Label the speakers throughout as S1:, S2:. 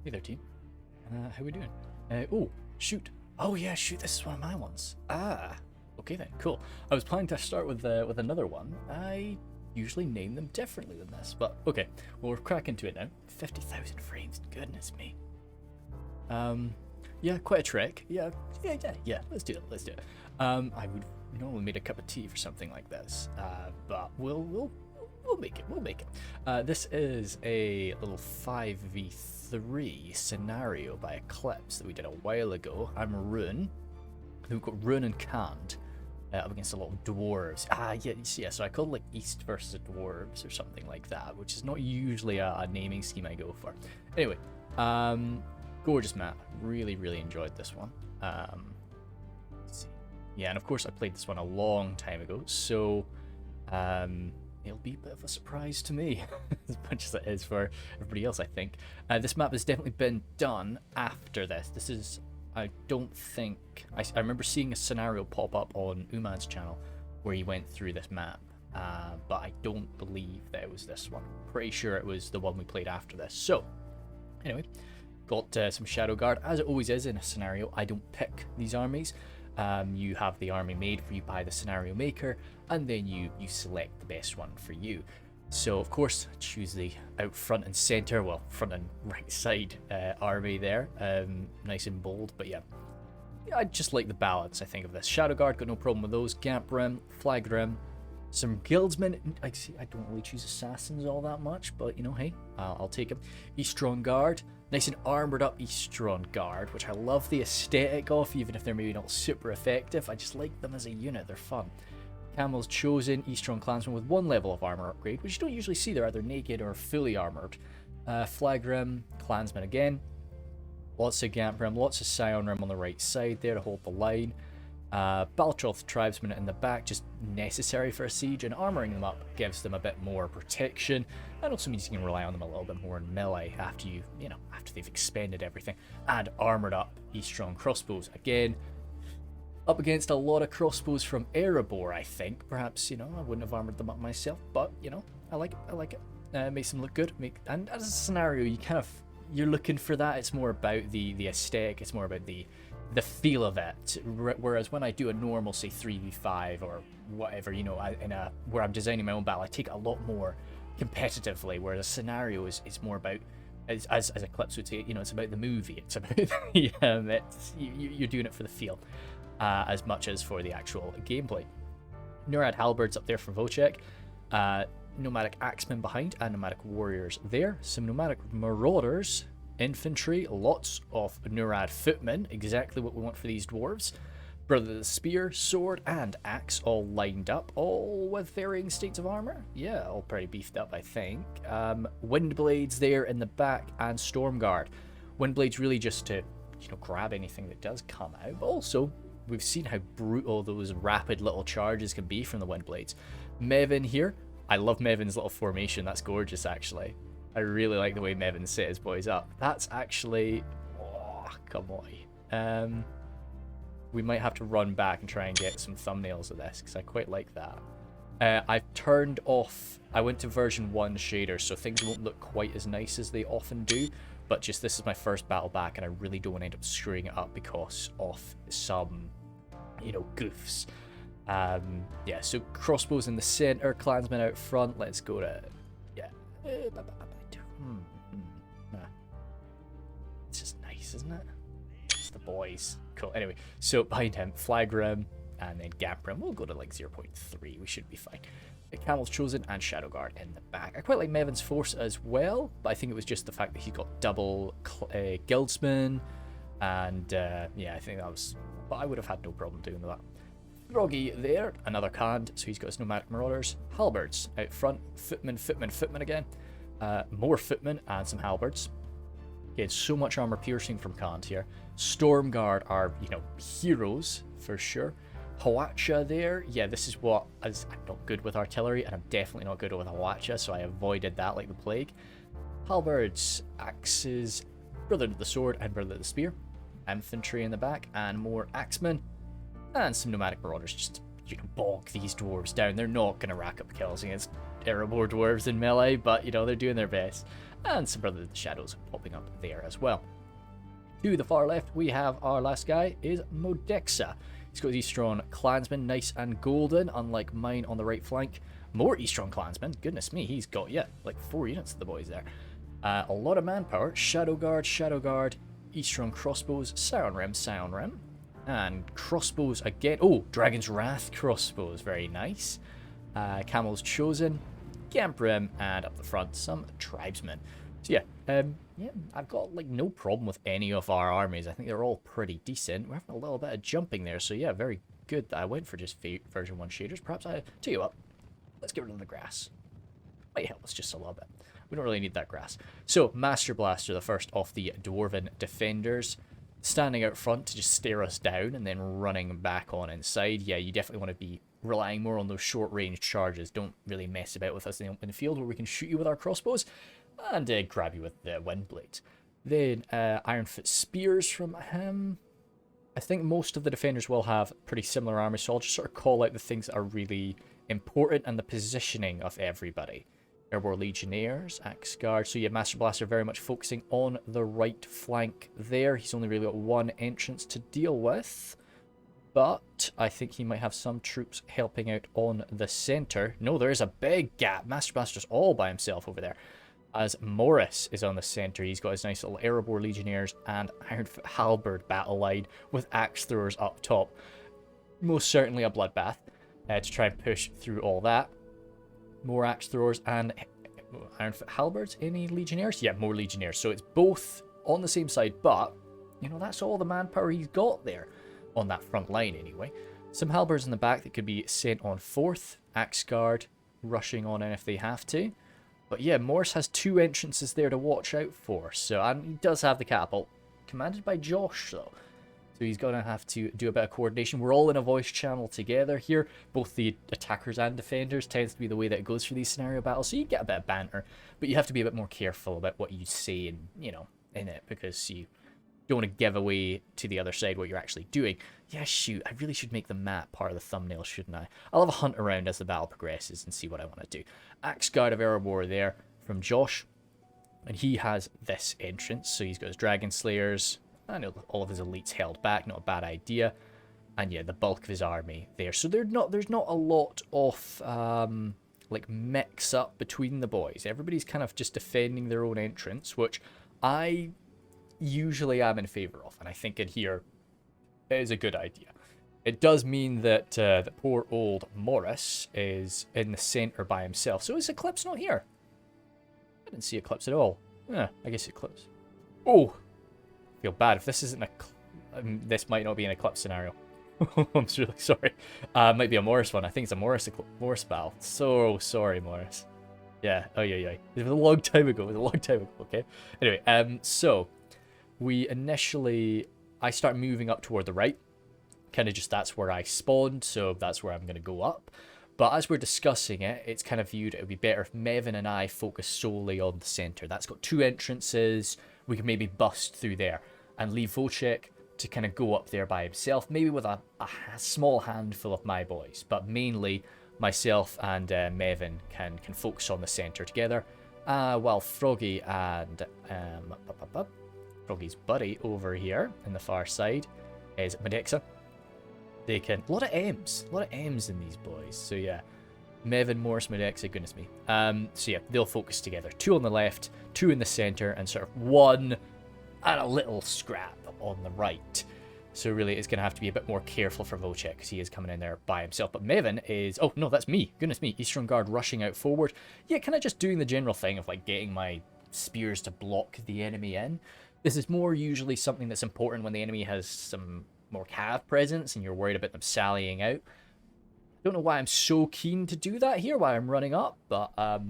S1: Hey there, team. How we doing? Oh, shoot. Oh yeah, shoot. This is one of my ones. Ah, okay then. Cool. I was planning to start with another one. I usually name them differently than this, but okay. Well, we're cracking into it now. 50,000 frames. Goodness me. Yeah, quite a trek. Yeah. Let's do it. I would normally make a cup of tea for something like this, but we'll make it. We'll make it. This is a little 5v3 scenario by Eclipse that we did a while ago. I'm Rhun. We've got Rhun and Canned up against a lot of dwarves. Yeah. So I called like East versus Dwarves or something like that, which is not usually a naming scheme I go for. Anyway, gorgeous map. Really enjoyed this one. Let's see. Yeah, and of course I played this one a long time ago, so it'll be a bit of a surprise to me, as much as it is for everybody else, I think. This map has definitely been done after this. This is, I don't think, I remember seeing a scenario pop up on Uman's channel where he went through this map, but I don't believe that it was this one. Pretty sure it was the one we played after this. So, anyway, got some Shadow Guard. As it always is in a scenario, I don't pick these armies. You have the army made for you by the scenario maker, and then you select the best one for you. So of course, choose the out front and center, well, front and right side army there, nice and bold. But yeah, I just like the balance, I think, of this. Shadow Guard, got no problem with those. Gamp Rim, Flag Rim, some Guildsmen. I don't really choose assassins all that much, but you know, hey, I'll take them. Eastron Guard. Nice and armoured up Eastron Guard, which I love the aesthetic of, even if they're maybe not super effective. I just like them as a unit, they're fun. Camel's Chosen, Eastron Clansman with 1 level of armour upgrade, which you don't usually see. They're either naked or fully armoured. Flag Rim, Clansman again. Lots of Gamp Rim, lots of Scion Rim on the right side there to hold the line. Baltroth Tribesmen in the back, just necessary for a siege, and armouring them up gives them a bit more protection, and also means you can rely on them a little bit more in melee after after they've expended everything. And armoured up Eastron Crossbows, again, up against a lot of crossbows from Erebor, I think. Perhaps, I wouldn't have armoured them up myself, but, I like it. Makes them look good. And as a scenario, you're looking for that. It's more about the aesthetic, it's more about the feel of it, whereas when I do a normal, say, 3v5 or whatever, where I'm designing my own battle, I take it a lot more competitively, whereas a scenario is more about, as Eclipse would say, it's about the movie, it's about you're doing it for the feel, as much as for the actual gameplay. Nurad Halberds up there for Vocek, Nomadic Axemen behind, and Nomadic Warriors there, some Nomadic Marauders, Infantry, lots of Nurad Footmen, exactly what we want for these dwarves. Brother the Spear, Sword, and Axe all lined up, all with varying states of armor. Yeah, all pretty beefed up, I think. Windblades there in the back, and Stormguard. Windblades really just to, grab anything that does come out, but also we've seen how brutal those rapid little charges can be from the Windblades. Mevin here. I love Mevin's little formation. That's gorgeous, actually. I really like the way Mevin set his boys up. That's actually... Oh, come on. We might have to run back and try and get some thumbnails of this, because I quite like that. I've turned off... I went to version 1 shaders, so things won't look quite as nice as they often do. But just this is my first battle back, and I really don't want to end up screwing it up because of some, goofs. Yeah, so crossbows in the center, clansmen out front. Let's go to... Yeah. It's just nice, isn't it? It's the boys. Cool. Anyway, so behind him, Flag Rim, and then Gamp Rim. We'll go to like 0.3. We should be fine. The Camel's Chosen and Shadow Guard in the back. I quite like Mevin's force as well, but I think it was just the fact that he got double Guildsmen, and yeah, I think that was... But I would have had no problem doing that. Froggy there, another Canned, so he's got his Nomadic Marauders. Halberds out front, Footmen again. More Footmen and some Halberds. Again, so much armor piercing from Canned here. Stormguard are, heroes for sure. Hawacha there, yeah, this is what, as I'm not good with artillery, and I'm definitely not good with Hawacha, so I avoided that like the plague. Halberds, Axes, Brother to the Sword and Brother to the Spear. Infantry in the back, and more Axemen. And some Nomadic Marauders just to, bog these dwarves down. They're not going to rack up kills against Erebor dwarves in melee, but, you know, they're doing their best. And some Brother of the Shadows popping up there as well. To the far left, we have our last guy, is Modexa. He's got Eastron Clansman, nice and golden, unlike mine on the right flank. More Eastron Clansmen, goodness me, he's got, yeah, like 4 units of the boys there. A lot of manpower, Shadow Guard, Eastron Crossbows, Scion Rem, and crossbows again. Oh, Dragon's Wrath crossbows, very nice. Camel's Chosen, Gamprim, and up the front, some tribesmen. So yeah, I've got like no problem with any of our armies. I think they're all pretty decent. We're having a little bit of jumping there, so yeah, very good that I went for just version 1 shaders. Perhaps tell you what, let's get rid of the grass. Might help us just a little bit. We don't really need that grass. So, Master Blaster, the first of the Dwarven defenders, standing out front to just stare us down and then running back on inside. Yeah, you definitely want to be relying more on those short-range charges. Don't really mess about with us in the open field where we can shoot you with our crossbows and grab you with the wind blades. Then, Ironfoot Spears from him. I think most of the defenders will have pretty similar armor, so I'll just sort of call out the things that are really important and the positioning of everybody. Erebor Legionnaires, Axe Guard. So yeah, Master Blaster very much focusing on the right flank there. He's only really got 1 entrance to deal with. But I think he might have some troops helping out on the center. No, there is a big gap. Master Blaster's all by himself over there. As Morris is on the center, he's got his nice little Erebor Legionnaires and Ironfoot Halberd battle line with Axe Throwers up top. Most certainly a bloodbath to try and push through all that. More Axe Throwers and Ironfoot Halberds. Any Legionnaires? Yeah, more Legionnaires. So it's both on the same side, but, you know, that's all the manpower he's got there on that front line anyway. Some Halberds in the back that could be sent on 4th. Axe Guard rushing on in if they have to. But yeah, Morris has 2 entrances there to watch out for. So, and he does have the catapult. Commanded by Josh, though. So he's going to have to do a bit of coordination. We're all in a voice channel together here. Both the attackers and defenders tends to be the way that it goes for these scenario battles. So you get a bit of banter, but you have to be a bit more careful about what you say and, you know, in it, because you don't want to give away to the other side what you're actually doing. Yeah, shoot, I really should make the map part of the thumbnail, shouldn't I? I'll have a hunt around as the battle progresses and see what I want to do. Axe Guard of Erebor there from Josh, and he has this entrance. So he's got his Dragon Slayers. I know all of his elites held back, not a bad idea. And yeah, the bulk of his army there. So there's not a lot of like mix up between the boys. Everybody's kind of just defending their own entrance, which I usually am in favor of. And I think in here it is a good idea. It does mean that the poor old Morris is in the center by himself. So is Eclipse not here? I didn't see Eclipse at all. Yeah, I guess Eclipse. Oh! Feel bad if this isn't this might not be an Eclipse scenario. I'm really sorry. Might be a Morris one. I think it's a Morris battle. So sorry, Morris. Yeah. Oh yeah. It was a long time ago. Okay. Anyway, so I start moving up toward the right. Kind of just that's where I spawned, so that's where I'm gonna go up. But as we're discussing it, it's kind of viewed it would be better if Mevin and I focus solely on the center. That's got 2 entrances. We could maybe bust through there and leave Vocek to kind of go up there by himself, maybe with a small handful of my boys, but mainly myself and Mevin can focus on the center together, while Froggy and Froggy's buddy over here in the far side is Modexa. They can a lot of M's in these boys. So yeah, Mevin, Morris, Modexa, goodness me. So yeah, they'll focus together. 2 on the left, 2 in the center, and sort of 1 and a little scrap on the right. So really, it's going to have to be a bit more careful for Vocek because he is coming in there by himself. But Mevin is... Oh, no, that's me. Goodness me. Eastern Guard rushing out forward. Yeah, kind of just doing the general thing of, like, getting my spears to block the enemy in. This is more usually something that's important when the enemy has some more cav presence and you're worried about them sallying out. Don't know why I'm so keen to do that here, why I'm running up, but I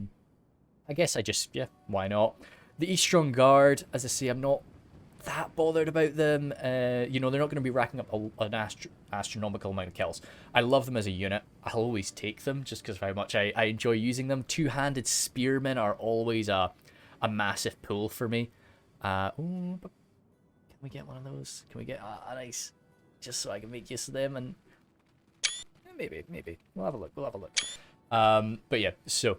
S1: guess I just, yeah, why not? The Eastern Guard, as I say, I'm not that bothered about them. You know, they're not going to be racking up an astronomical amount of kills. I love them as a unit. I'll always take them just because of how much I enjoy using them. 2-handed spearmen are always a massive pull for me. Ooh, but can we get one of those? Can we get a nice, just so I can make use of them? And maybe we'll have a look. But yeah, so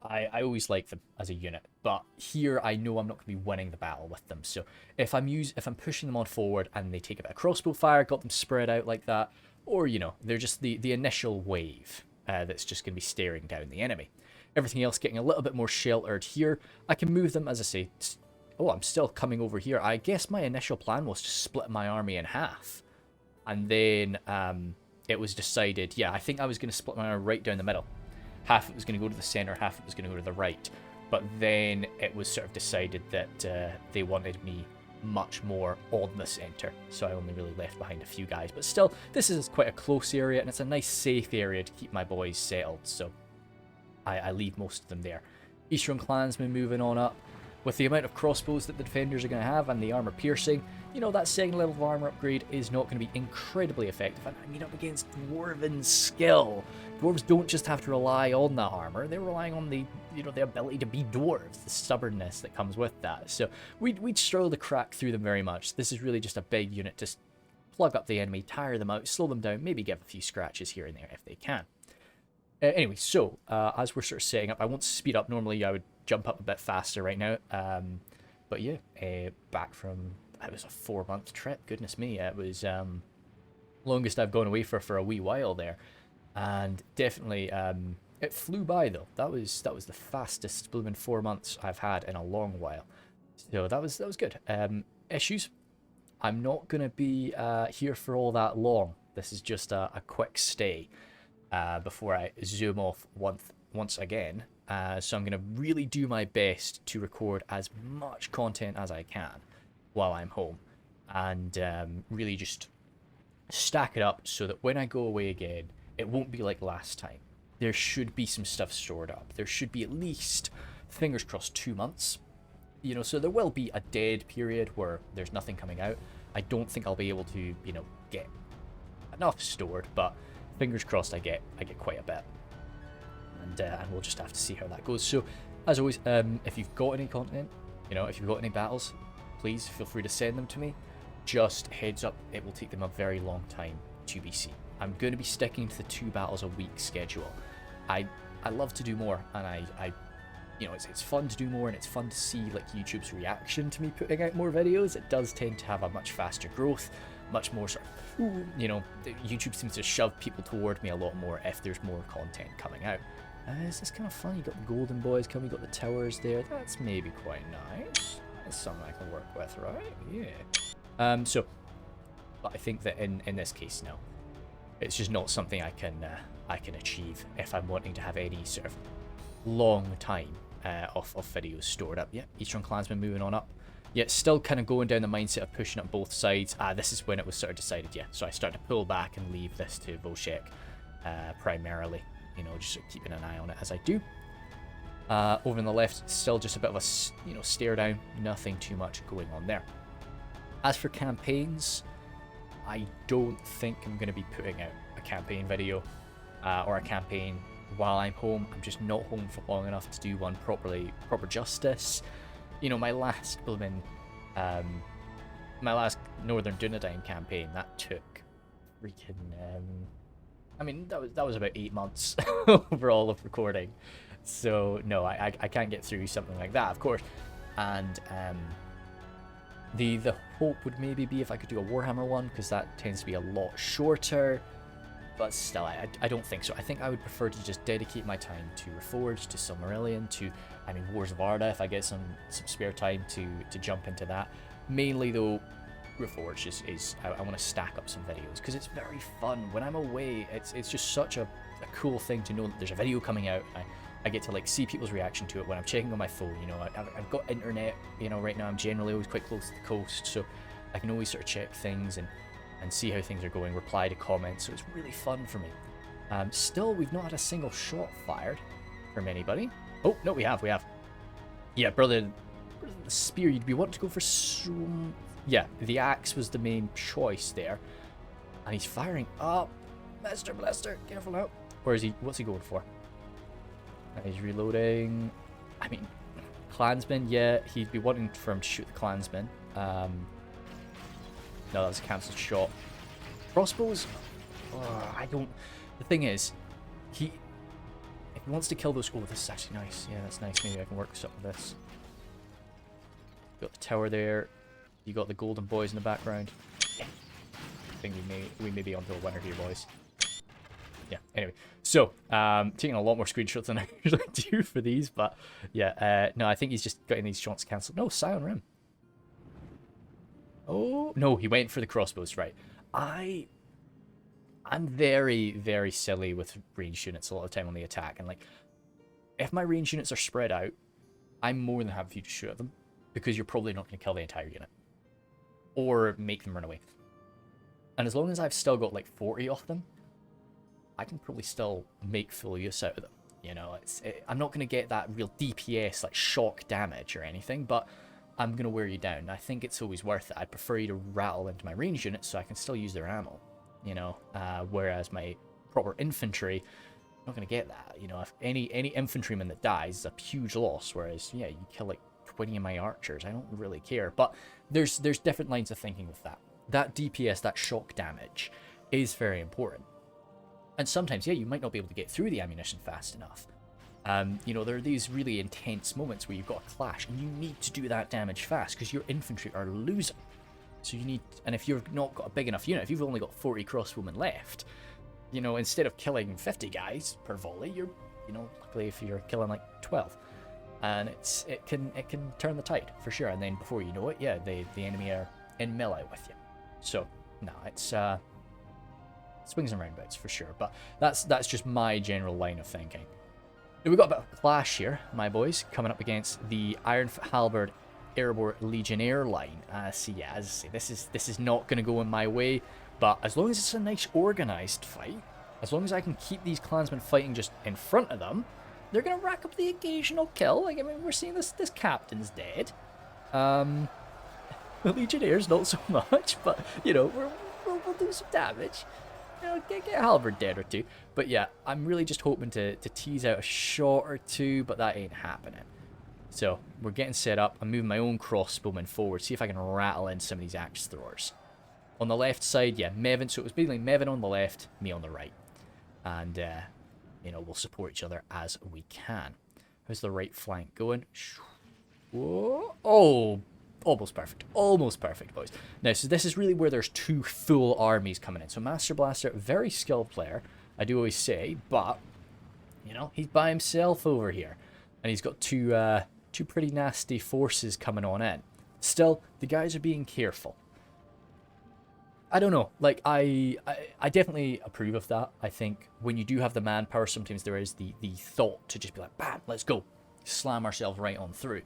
S1: I always like them as a unit, but here I know I'm not going to be winning the battle with them. So if I'm pushing them on forward and they take a bit of crossbow fire, got them spread out like that, or they're just the initial wave that's just going to be staring down the enemy. Everything else getting a little bit more sheltered here. I can move them, as I say. Oh, I'm still coming over here. I guess my initial plan was to split my army in half, and then it was decided. Yeah, I think I was going to split my army right down the middle. Half of it was going to go to the center, half of it was going to go to the right. But then it was sort of decided that they wanted me much more on the center, so I only really left behind a few guys. But still, this is quite a close area, and it's a nice safe area to keep my boys settled, so I leave most of them there. Eastern Clansmen moving on up. With the amount of crossbows that the defenders are going to have and the armor piercing, that second level of armor upgrade is not going to be incredibly effective. And I mean, up against Dwarven skill. Dwarves don't just have to rely on that armor, they're relying on the ability to be dwarves, the stubbornness that comes with that. So we'd struggle to crack through them very much. This is really just a big unit to plug up the enemy, tire them out, slow them down, maybe give a few scratches here and there if they can. Anyway, so as we're sort of setting up, I won't speed up. Normally I would jump up a bit faster right now. But yeah, back from, it was a 4-month trip. Goodness me, it was longest I've gone away for a wee while there. And definitely, it flew by though. That was the fastest blooming 4 months I've had in a long while. So that was good. Issues, I'm not going to be here for all that long. This is just a quick stay. Before I zoom off once again. So I'm going to really do my best to record as much content as I can while I'm home. And really just stack it up so that when I go away again, it won't be like last time. There should be some stuff stored up. There should be at least, fingers crossed, 2 months. So there will be a dead period where there's nothing coming out. I don't think I'll be able to, get enough stored, but fingers crossed I get quite a bit, and we'll just have to see how that goes. So as always, if you've got any content, if you've got any battles, please feel free to send them to me. Just heads up, it will take them a very long time to be seen. I'm going to be sticking to the 2 battles a week schedule. I love to do more, and it's fun to do more, and it's fun to see like YouTube's reaction to me putting out more videos. It does tend to have a much faster growth, much more sort of, YouTube seems to shove people toward me a lot more if there's more content coming out. This is kind of fun. You got the golden boys coming, you got the towers there. That's maybe quite nice. That's something I can work with, right? Yeah. So, but I think that in this case, no, it's just not something I can achieve if I'm wanting to have any sort of long time of videos stored up. Yeah, Eastern Clansmen moving on up. Yet still kind of going down the mindset of pushing up both sides. This is when it was sort of decided, yeah. So I started to pull back and leave this to Voshek primarily. Just sort of keeping an eye on it as I do. Over on the left, still just a bit of a stare down. Nothing too much going on there. As for campaigns, I don't think I'm going to be putting out a campaign video or a campaign while I'm home. I'm just not home for long enough to do one proper justice. My last Northern Dunedain campaign, that took freaking, that was about 8 months overall of recording. So no, I can't get through something like that, of course. And the hope would maybe be if I could do a Warhammer one, because that tends to be a lot shorter. But still, I don't think so. I think I would prefer to just dedicate my time to Reforged, to Silmarillion, to, Wars of Arda, if I get some spare time to jump into that. Mainly, though, Reforged is I want to stack up some videos, because it's very fun. When I'm away, it's just such a cool thing to know that there's a video coming out. I get to, see people's reaction to it when I'm checking on my phone. I've got internet, right now I'm generally always quite close to the coast, so I can always sort of check things and see how things are going, reply to comments, so it's really fun for me. Still, we've not had a single shot fired from anybody. Oh, no, we have. Yeah, brother, the spear, you'd be wanting to go for some... Yeah, the axe was the main choice there. And he's firing up. Mr. Blaster, careful now. Where is he? What's he going for? He's reloading. Clansman, yeah, he'd be wanting for him to shoot the Clansman. No, that was a cancelled shot. Crossbows? I don't... The thing is, if he wants to kill those... Oh, this is actually nice. Yeah, that's nice. Maybe I can work something with this. Got the tower there. You got the golden boys in the background. Yeah. I think we may be onto a winner here, boys. Yeah, anyway. So, taking a lot more screenshots than I usually do for these, but yeah, no, I think he's just getting these shots cancelled. No, Scion Rim. Oh, no, he went for the crossbows, right. I'm very, very silly with range units a lot of the time on the attack, and like, if my range units are spread out, I'm more than happy for you to shoot at them, because you're probably not going to kill the entire unit. Or make them run away. And as long as I've still got like 40 of them, I can probably still make full use out of them. You know, I'm not going to get that real DPS, like shock damage or anything, but I'm going to wear you down. I think it's always worth it. I'd prefer you to rattle into my range units so I can still use their ammo, you know, whereas my proper infantry, I'm not going to get that. You know, if any infantryman that dies is a huge loss, whereas, yeah, you kill like 20 of my archers, I don't really care. But there's different lines of thinking with that. That DPS, that shock damage, is very important. And sometimes, yeah, you might not be able to get through the ammunition fast enough. You know, there are these really intense moments where you've got a clash, and you need to do that damage fast because your infantry are losing. So you need, and if you've not got a big enough unit, if you've only got 40 crossbowmen left, you know, instead of killing 50 guys per volley, you're, you know, luckily if you're killing like 12, and it can turn the tide for sure. And then before you know it, yeah, the enemy are in melee with you. So no, it's swings and roundabouts for sure. But that's just my general line of thinking. We've got a bit of a clash here, my boys, coming up against the Iron Halberd Erebor Legionnaire line. So yeah, as I say, this is not going to go in my way, but as long as it's a nice organized fight, as long as I can keep these clansmen fighting just in front of them, they're going to rack up the occasional kill. Like, I mean, we're seeing this captain's dead. The Legionnaires not so much, but you know, we'll do some damage. You know, get a halberd dead or two. But yeah, I'm really just hoping to tease out a shot or two, but that ain't happening. So we're getting set up. I'm moving my own crossbowmen forward, see if I can rattle in some of these axe throwers. On the left side, yeah, Mevin. So it was basically Mevin on the left, me on the right. And, you know, we'll support each other as we can. How's the right flank going? Whoa. Oh, almost perfect. Almost perfect, boys. Now, so this is really where there's two full armies coming in. So Master Blaster, very skilled player, I do always say, but, you know, he's by himself over here. And he's got two pretty nasty forces coming on in. Still, the guys are being careful. I don't know, like, I definitely approve of that. I think when you do have the manpower, sometimes there is the thought to just be like, bam, let's go. Slam ourselves right on through.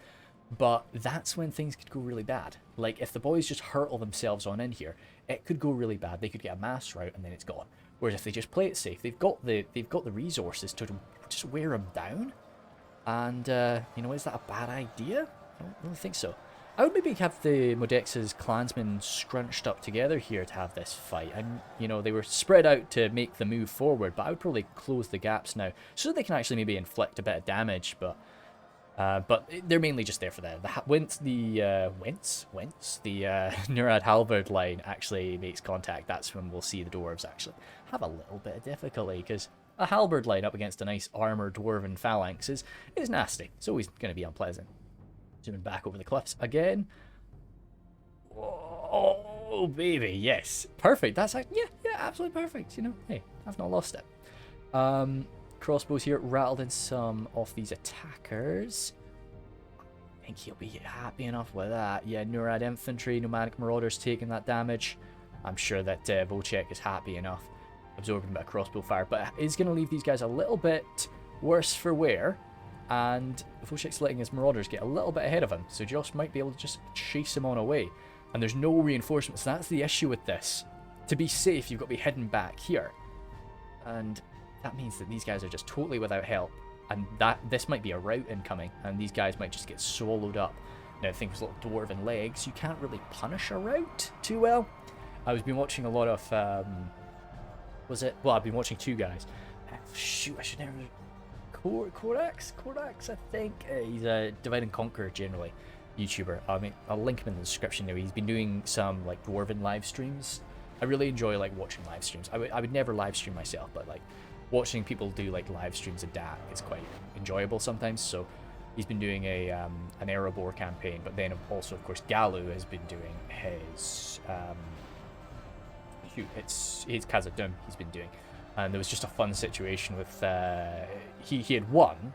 S1: But that's when things could go really bad. Like, if the boys just hurtle themselves on in here, it could go really bad. They could get a mass rout and then it's gone. Whereas if they just play it safe, they've got the resources to just wear them down. And, you know, is that a bad idea? I don't really think so. I would maybe have the Modex's clansmen scrunched up together here to have this fight. And, you know, they were spread out to make the move forward, but I would probably close the gaps now so they can actually maybe inflict a bit of damage. But they're mainly just there for that. Once the Nurad Halberd line actually makes contact, that's when we'll see the dwarves actually have a little bit of difficulty, because a halberd line up against a nice armored dwarven phalanx is nasty. It's always going to be unpleasant. Zooming back over the cliffs again. Oh, baby, yes. Perfect. That's like, yeah, absolutely perfect. You know, hey, I've not lost it. Crossbows here, rattled in some of these attackers. I think he'll be happy enough with that. Yeah, Nurad Infantry, Nomadic Marauders taking that damage. I'm sure that Vocek is happy enough absorbing a bit of crossbow fire, but is going to leave these guys a little bit worse for wear. And Vocek's letting his Marauders get a little bit ahead of him, so Josh might be able to just chase him on away. And there's no reinforcements. That's the issue with this. To be safe, you've got to be hidden back here. And that means that these guys are just totally without help. And this might be a rout incoming, and these guys might just get swallowed up. Now, things like dwarven legs, you can't really punish a rout too well. I've been watching a lot of, I've been watching two guys. Shoot, I should never... Korax, I think. He's a Divide and Conquer, generally, YouTuber. I mean, I'll link him in the description now. He's been doing some, like, Dwarven live streams. I really enjoy, like, watching live streams. I would never live stream myself, but, like, watching people do like live streams of DAC is quite enjoyable sometimes. So he's been doing an Erebor campaign, but then also of course Galu has been doing his it's Khazad-dûm he's been doing, and there was just a fun situation with he had won,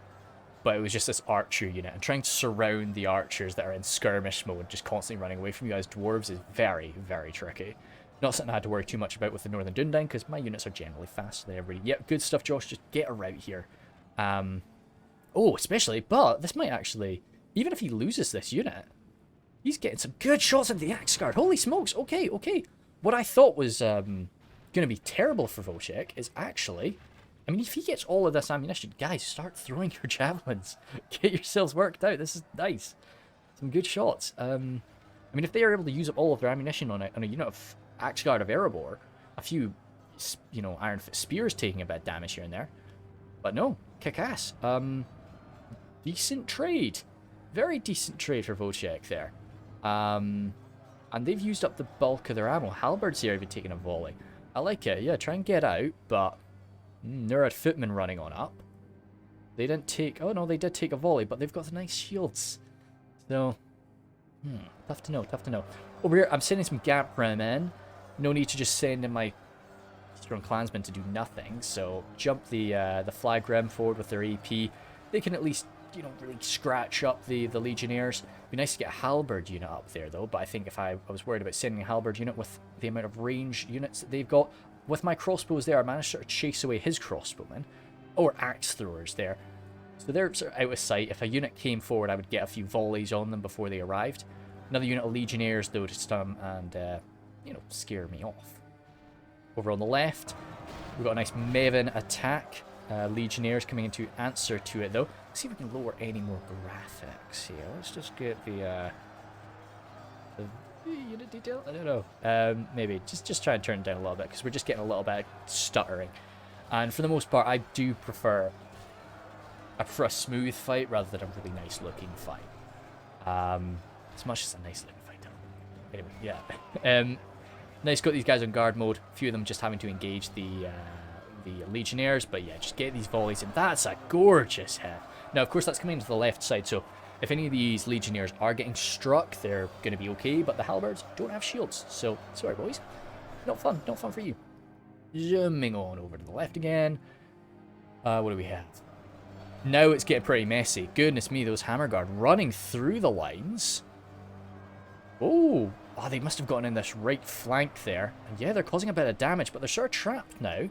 S1: but it was just this archer unit, and trying to surround the archers that are in skirmish mode, just constantly running away from you guys dwarves, is very, very tricky. Not something I had to worry too much about with the Northern Dundine, because my units are generally fast. They're really, yeah, good stuff, Josh. Just get a route here. Oh, especially, but this might actually, even if he loses this unit, he's getting some good shots into the Axe Guard. Holy smokes! Okay, okay. What I thought was going to be terrible for Wojciech is actually, I mean, if he gets all of this ammunition, guys, start throwing your javelins. Get yourselves worked out. This is nice. Some good shots. I mean, if they are able to use up all of their ammunition on a unit of Axe Guard of Erebor, a few, you know, Iron Fist Spears taking a bit of damage here and there. But no, kick ass. Decent trade. Very decent trade for Wojciech there. And they've used up the bulk of their ammo. Halberds here have been taking a volley. I like it. Yeah, try and get out, but they're at Footman running on up. They didn't take... Oh, no, they did take a volley, but they've got the nice shields. So, tough to know, tough to know. Over here, I'm sending some Gap Ram in. No need to just send in my Strong Clansmen to do nothing. So, jump the Flag Ram forward with their AP. They can at least, you know, really scratch up the Legionnaires. It'd be nice to get a Halberd unit up there, though. But I think if I was worried about sending a Halberd unit with the amount of range units that they've got, with my crossbows there, I managed to sort of chase away his crossbowmen. Or axe throwers there. So they're sort of out of sight. If a unit came forward, I would get a few volleys on them before they arrived. Another unit of Legionnaires, though, to stun and, you know, scare me off. Over on the left, we've got a nice Maven attack. Legionnaires coming in to answer to it, though. Let's see if we can lower any more graphics here. Let's just get the unit detail? I don't know. Maybe. Just try and turn it down a little bit, because we're just getting a little bit stuttering. And for the most part, I do prefer... I prefer a smooth fight rather than a really nice looking fight. As much as a nice looking fight. Anyway, yeah. Nice, got these guys on guard mode. A few of them just having to engage the Legionnaires, but yeah, just get these volleys in. That's a gorgeous hit. Now, of course, that's coming to the left side, so if any of these Legionnaires are getting struck, they're going to be okay, but the Halberds don't have shields, so sorry, boys. Not fun for you. Zooming on over to the left again. What do we have? Now it's getting pretty messy. Goodness me, those Hammer Guard running through the lines. Oh, they must have gotten in this right flank there. And yeah, they're causing a bit of damage, but they're sort of trapped now.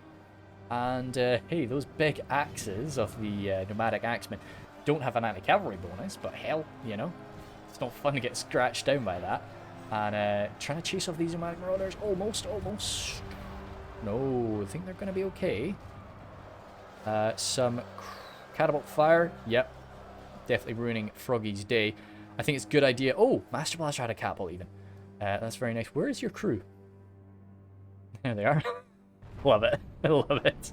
S1: And hey, those big axes of the nomadic axemen don't have an anti-cavalry bonus, but hell, you know, it's not fun to get scratched down by that. And trying to chase off these nomadic marauders, almost. No, I think they're going to be okay. Some catapult fire, yep, definitely ruining Froggy's day. I think it's a good idea. Oh, Master Blaster had a catapult even. That's very nice. Where is your crew? There they are. Love it. I love it.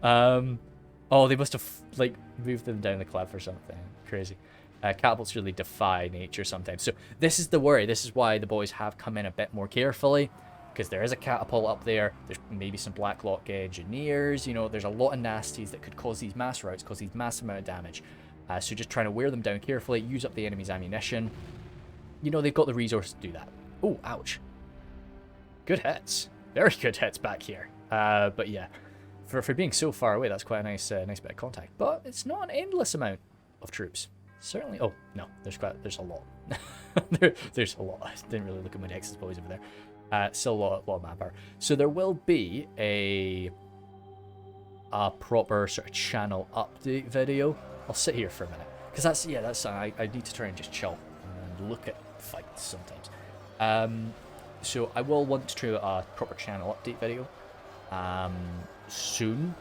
S1: Oh, they must have like moved them down the cliff or something. Crazy. Catapults really defy nature sometimes. So this is the worry. This is why the boys have come in a bit more carefully, because there is a catapult up there. There's maybe some Blacklock engineers. You know, there's a lot of nasties that could cause these mass routes, cause these massive amount of damage. So just trying to wear them down carefully, use up the enemy's ammunition. You know, they've got the resources to do that. Oh, ouch. Good hits. Very good hits back here. But yeah, for being so far away, that's quite a nice bit of contact. But it's not an endless amount of troops. Certainly. Oh, no, there's a lot. there's a lot. I didn't really look at my Nexus boys over there. Still a lot of manpower. So there will be a proper sort of channel update video. I'll sit here for a minute, because I need to try and just chill and look at fights sometimes. So I will want to do a proper channel update video soon.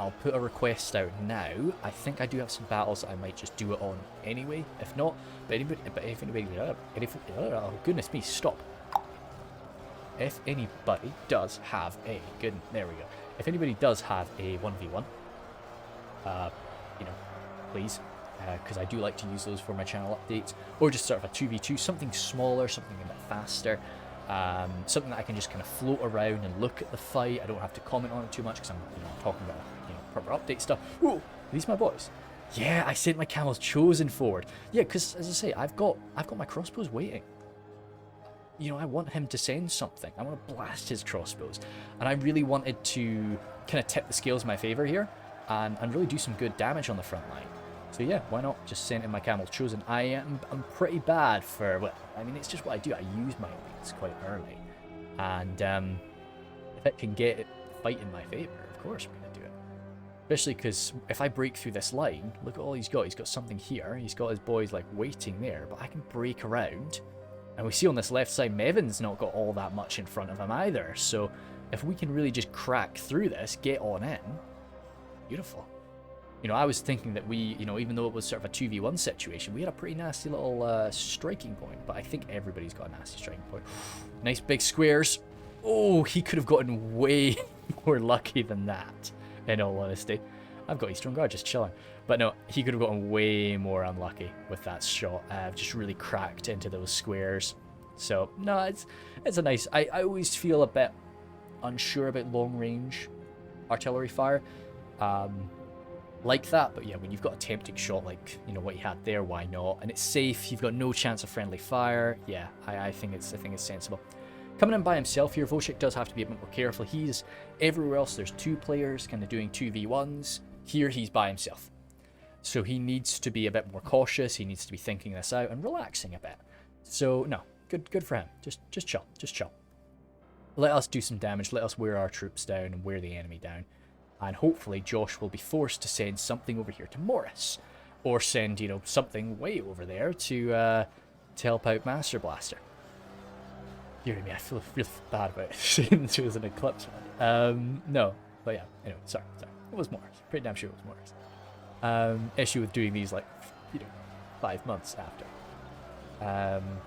S1: I'll put a request out now. I think I do have some battles that I might just do it on anyway. If not, oh goodness me, stop. If anybody does have a there we go. If anybody does have a 1v1, you know, please, because I do like to use those for my channel updates, or just sort of a 2v2, something smaller, something a bit faster, something that I can just kind of float around and look at the fight. I don't have to comment on it too much because I'm, you know, talking about, you know, proper update stuff. Ooh, are these my boys? Yeah, I sent my Camel's Chosen forward. Yeah, because as I say, I've got my crossbows waiting. You know, I want him to send something. I want to blast his crossbows. And I really wanted to kind of tip the scales in my favor here and really do some good damage on the front line. So yeah, why not just send in my Camel's Chosen? I'm pretty bad for, well, I mean, it's just what I do. I use my elites quite early. And if it can get it fight in my favor, of course we're going to do it. Especially because if I break through this line, look at all he's got. He's got something here. He's got his boys like waiting there, but I can break around. And we see on this left side, Mevin's not got all that much in front of him either. So if we can really just crack through this, get on in, beautiful. You know, I was thinking that we, you know, even though it was sort of a 2v1 situation, we had a pretty nasty little striking point. But I think everybody's got a nasty striking point. Nice big squares. Oh, he could have gotten way more lucky than that, in all honesty. I've got Eastern Guard just chilling. But no, he could have gotten way more unlucky with that shot. Just really cracked into those squares. So, no, it's a nice... I always feel a bit unsure about long-range artillery fire. Like that, but yeah, when you've got a tempting shot like, you know, what you had there, why not? And it's safe, you've got no chance of friendly fire. Yeah, I think it's sensible. Coming in by himself here, Wojciech does have to be a bit more careful. He's everywhere else, there's two players kind of doing 2v1s. Here, he's by himself. So he needs to be a bit more cautious. He needs to be thinking this out and relaxing a bit. So, no, good for him. Just chill. Let us do some damage. Let us wear our troops down and wear the enemy down. And hopefully Josh will be forced to send something over here to Morris. Or send, you know, something way over there to help out Master Blaster. Hear me, I feel really bad about saying she was an Eclipse one. No, but yeah, anyway, sorry. It was Morris. Pretty damn sure it was Morris. Issue with doing these, like, you know, 5 months after.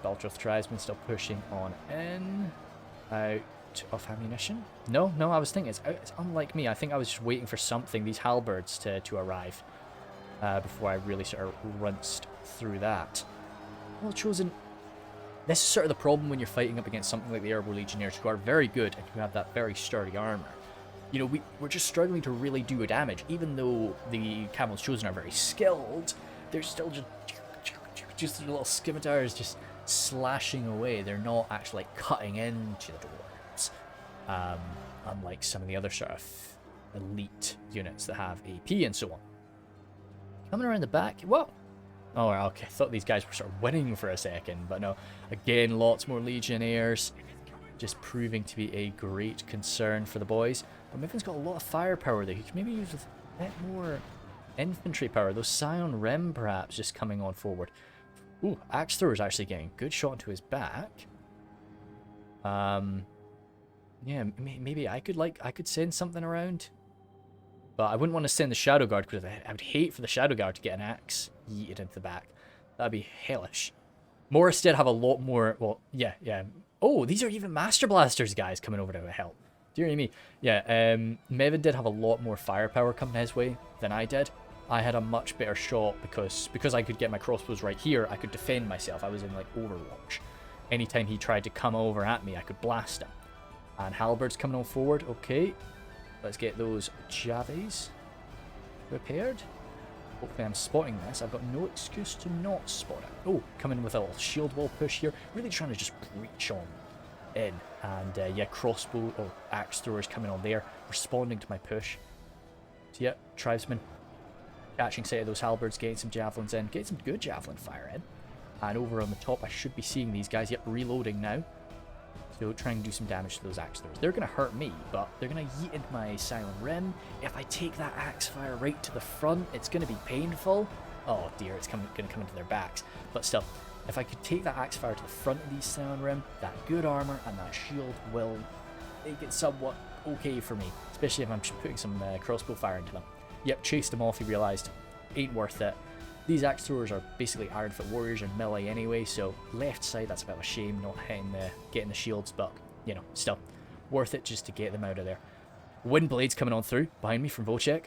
S1: Baltroth Tribesman still pushing on in. Out of ammunition? No, I was thinking it's unlike me. I think I was just waiting for something, these halberds to arrive before I really sort of rinsed through that. Well chosen. This is sort of the problem when you're fighting up against something like the Erebor Legionnaires, who are very good and who have that very sturdy armor. You know, we're just struggling to really do damage. Even though the Camel's Chosen are very skilled, they're still just little scimitars just slashing away. They're not actually like, cutting into the dwarves. Unlike some of the other sort of elite units that have AP and so on. Coming around the back, whoa! Oh, okay, I thought these guys were sort of winning for a second, but no. Again, lots more Legionnaires, just proving to be a great concern for the boys. But Mifflin's got a lot of firepower there. He could maybe use with a bit more infantry power. Those Scion Rim, perhaps, just coming on forward. Ooh, Axe Thrower's actually getting a good shot into his back. Yeah, maybe I could send something around. But I wouldn't want to send the Shadow Guard, because I would hate for the Shadow Guard to get an axe yeeted into the back. That'd be hellish. Morris did have a lot more, well, yeah. Oh, these are even Master Blasters guys coming over to help. Dear me. Yeah, Mevin did have a lot more firepower coming his way than I did. I had a much better shot because I could get my crossbows right here, I could defend myself. I was in, like, Overwatch. Anytime he tried to come over at me, I could blast him. And Halberd's coming on forward. Okay. Let's get those Javies repaired. Hopefully I'm spotting this. I've got no excuse to not spot it. Oh, coming with a little shield wall push here. Really trying to just breach on in. And yeah, crossbow or axe throwers coming on there. Responding to my push. So yeah, tribesmen catching sight of those halberds, getting some javelins in. Getting some good javelin fire in. And over on the top I should be seeing these guys. Yep, reloading now. So trying to do some damage to those axe throwers. They're going to hurt me, but they're going to yeet into my Silent Rim. If I take that axe fire right to the front, it's going to be painful. Oh dear, it's going to come into their backs. But still, if I could take that axe fire to the front of these Silent Rim, that good armor and that shield will make it somewhat okay for me. Especially if I'm putting some crossbow fire into them. Yep, chased them off, he realised. Ain't worth it. These axe throwers are basically Ironfoot warriors and melee anyway, so left side, that's a bit of a shame not getting the shields, but, you know, still worth it just to get them out of there. Windblade's coming on through behind me from Wojciech.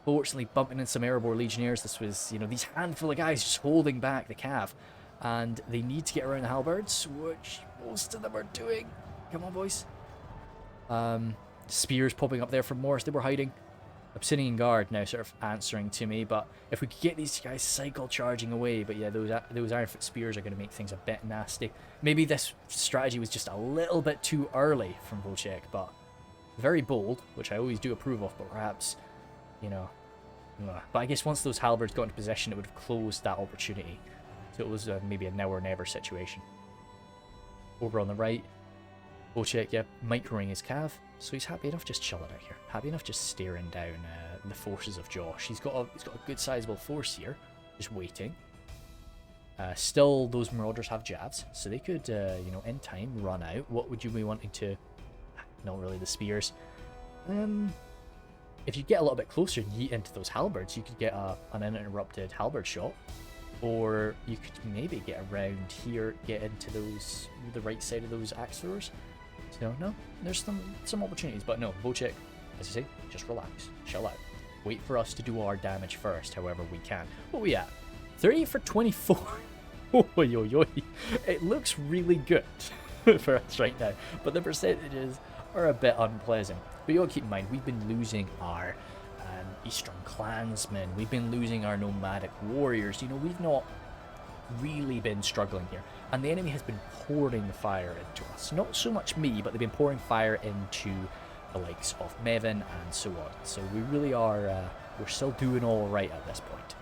S1: Unfortunately, bumping in some Erebor Legionnaires. This was, you know, these handful of guys just holding back the cav, and they need to get around the halberds, which most of them are doing. Come on, boys. Spears popping up there from Morris. They were hiding. Obsidian Guard now sort of answering to me, but if we could get these guys cycle charging away, but yeah, those Ironfoot Spears are going to make things a bit nasty. Maybe this strategy was just a little bit too early from Wojciech, but very bold, which I always do approve of, but perhaps, you know... But I guess once those halberds got into position, it would have closed that opportunity. So it was maybe a now or never situation. Over on the right, Wojciech, yeah, microing his cav, so he's happy enough just chilling out here. Happy enough just staring down the forces of Josh. He's got a good sizable force here, just waiting. Still, those marauders have jabs, so they could, you know, in time run out. What would you be wanting to? Not really the spears. If you get a little bit closer and yeet into those halberds, you could get an uninterrupted halberd shot. Or you could maybe get around here, get into the right side of those axe throwers. So no, there's some opportunities, but no, Wojciech, as I say, just relax, chill out. Wait for us to do our damage first, however we can. What are we at? 30 for 24. It looks really good for us right now, but the percentages are a bit unpleasant. But you gotta keep in mind, we've been losing our Eastern clansmen, we've been losing our nomadic warriors. You know, we've not really been struggling here, and the enemy has been pouring fire into us. Not so much me, but they've been pouring fire into the likes of Mevin and so on. So we really are, we're still doing all right at this point.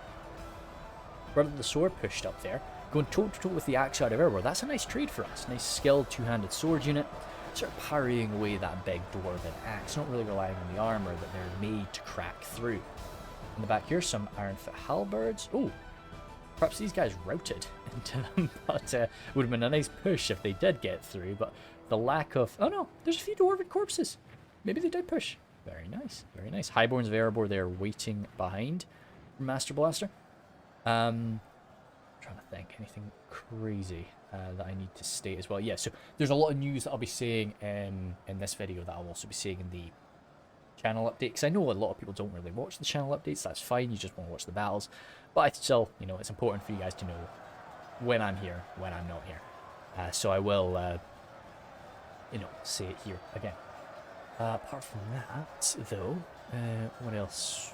S1: Brother of the Sword pushed up there, going toe to toe with the Axe out of Erebor. That's a nice trade for us. Nice skilled two-handed sword unit, sort of parrying away that big dwarven axe, not really relying on the armor that they're made to crack through. In the back here, some Ironfoot halberds. Oh, perhaps these guys routed into them, but it would have been a nice push if they did get through. But the lack of... Oh no, there's a few dwarven corpses. Maybe they did push. Very nice, very nice. Highborns of Erebor, they're waiting behind Master Blaster. Trying to think, anything crazy that I need to state as well. Yeah, so there's a lot of news that I'll be saying in this video that I'll also be saying in the channel update, because I know a lot of people don't really watch the channel updates. That's fine, you just want to watch the battles, but I still, you know, it's important for you guys to know when I'm here, when I'm not here. So I will, you know, say it here again. Apart from that, though, what else?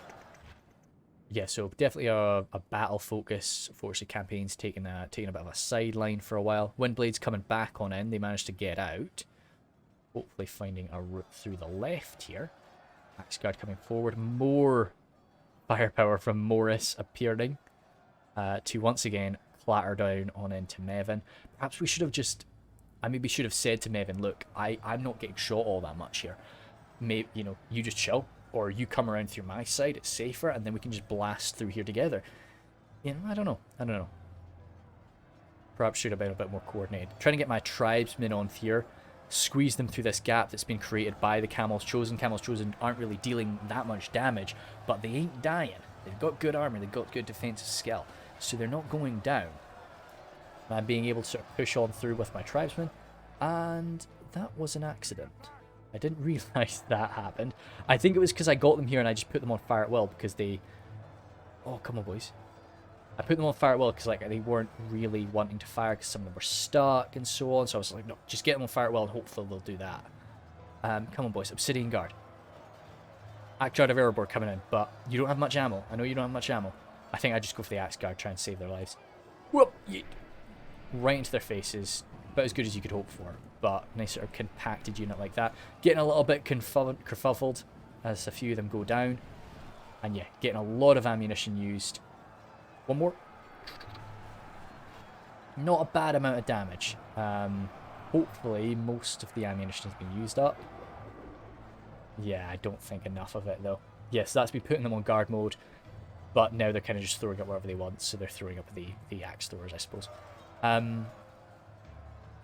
S1: Yeah, so definitely a battle focus. Fortunately, campaign's taking a bit of a sideline for a while. Windblade's coming back on in. They managed to get out. Hopefully finding a route through the left here. Axeguard coming forward. More firepower from Morris appearing to once again clatter down on into Mevin. Perhaps we should have just... I maybe should have said to Mevin, look, I'm not getting shot all that much here. Maybe, you know, you just chill. Or you come around through my side, it's safer, and then we can just blast through here together. You know, I don't know. Perhaps should have been a bit more coordinated. Trying to get my tribesmen on here, squeeze them through this gap that's been created by the Camels Chosen. Camels Chosen aren't really dealing that much damage, but they ain't dying. They've got good armor, they've got good defensive skill, so they're not going down. And I'm being able to sort of push on through with my tribesmen, and that was an accident. I didn't realise that happened. I think it was because I got them here and I just put them on fire at will because they... Oh, come on, boys. I put them on fire at will because like, they weren't really wanting to fire because some of them were stuck and so on. So I was like, no, just get them on fire at will and hopefully they'll do that. Come on, boys. Obsidian Guard. Axe Guard of Erebor coming in, but you don't have much ammo. I know you don't have much ammo. I think I just go for the Axe Guard, try and save their lives. Whoop! Right into their faces. About as good as you could hope for, but nice sort of compacted unit like that. Getting a little bit kerfuffled as a few of them go down. And yeah, getting a lot of ammunition used. One more. Not a bad amount of damage. Hopefully most of the ammunition has been used up. Yeah, I don't think enough of it though. Yes, that's me putting them on guard mode, but now they're kind of just throwing up whatever they want, so they're throwing up the axe throwers, I suppose.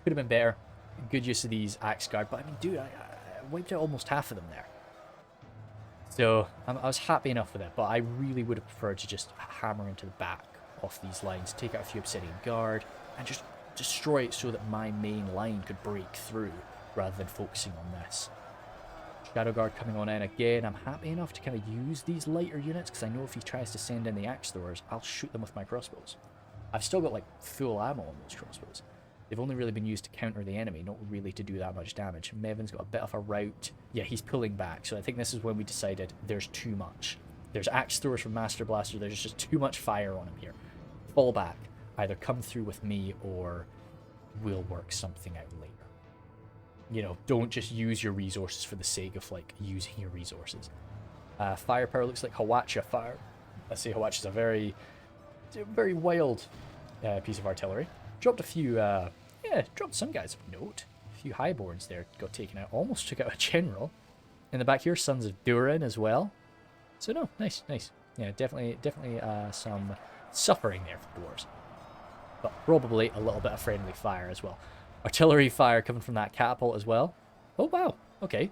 S1: Could have been better. Good use of these axe guard, but I mean, dude, I wiped out almost half of them there. So I was happy enough with it, but I really would have preferred to just hammer into the back of these lines, take out a few obsidian guard, and just destroy it so that my main line could break through, rather than focusing on this. Shadow Guard coming on in again. I'm happy enough to kind of use these lighter units, because I know if he tries to send in the axe throwers, I'll shoot them with my crossbows. I've still got like full ammo on those crossbows. They've only really been used to counter the enemy, not really to do that much damage. Mevin's got a bit of a rout. Yeah, he's pulling back. So I think this is when we decided there's too much. There's axe throwers from Master Blaster. There's just too much fire on him here. Fall back. Either come through with me or we'll work something out later. You know, don't just use your resources for the sake of, like, using your resources. Firepower looks like Hawacha fire. Let's say Hawacha's a very wild piece of artillery. Dropped a few, dropped some guys of note. A few highborns there got taken out. Almost took out a general. In the back here, Sons of Durin as well. So no, nice. Yeah, definitely some suffering there for dwarves. But probably a little bit of friendly fire as well. Artillery fire coming from that catapult as well. Oh wow, okay.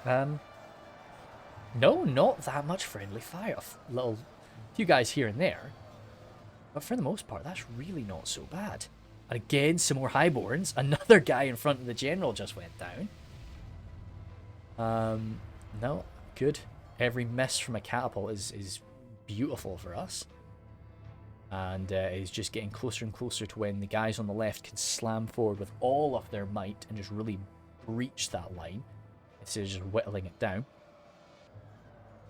S1: No, not that much friendly fire. A few guys here and there. But for the most part, that's really not so bad. And again, some more highborns. Another guy in front of the general just went down. No, good. Every miss from a catapult is beautiful for us. And is just getting closer and closer to when the guys on the left can slam forward with all of their might and just really breach that line instead of just whittling it down.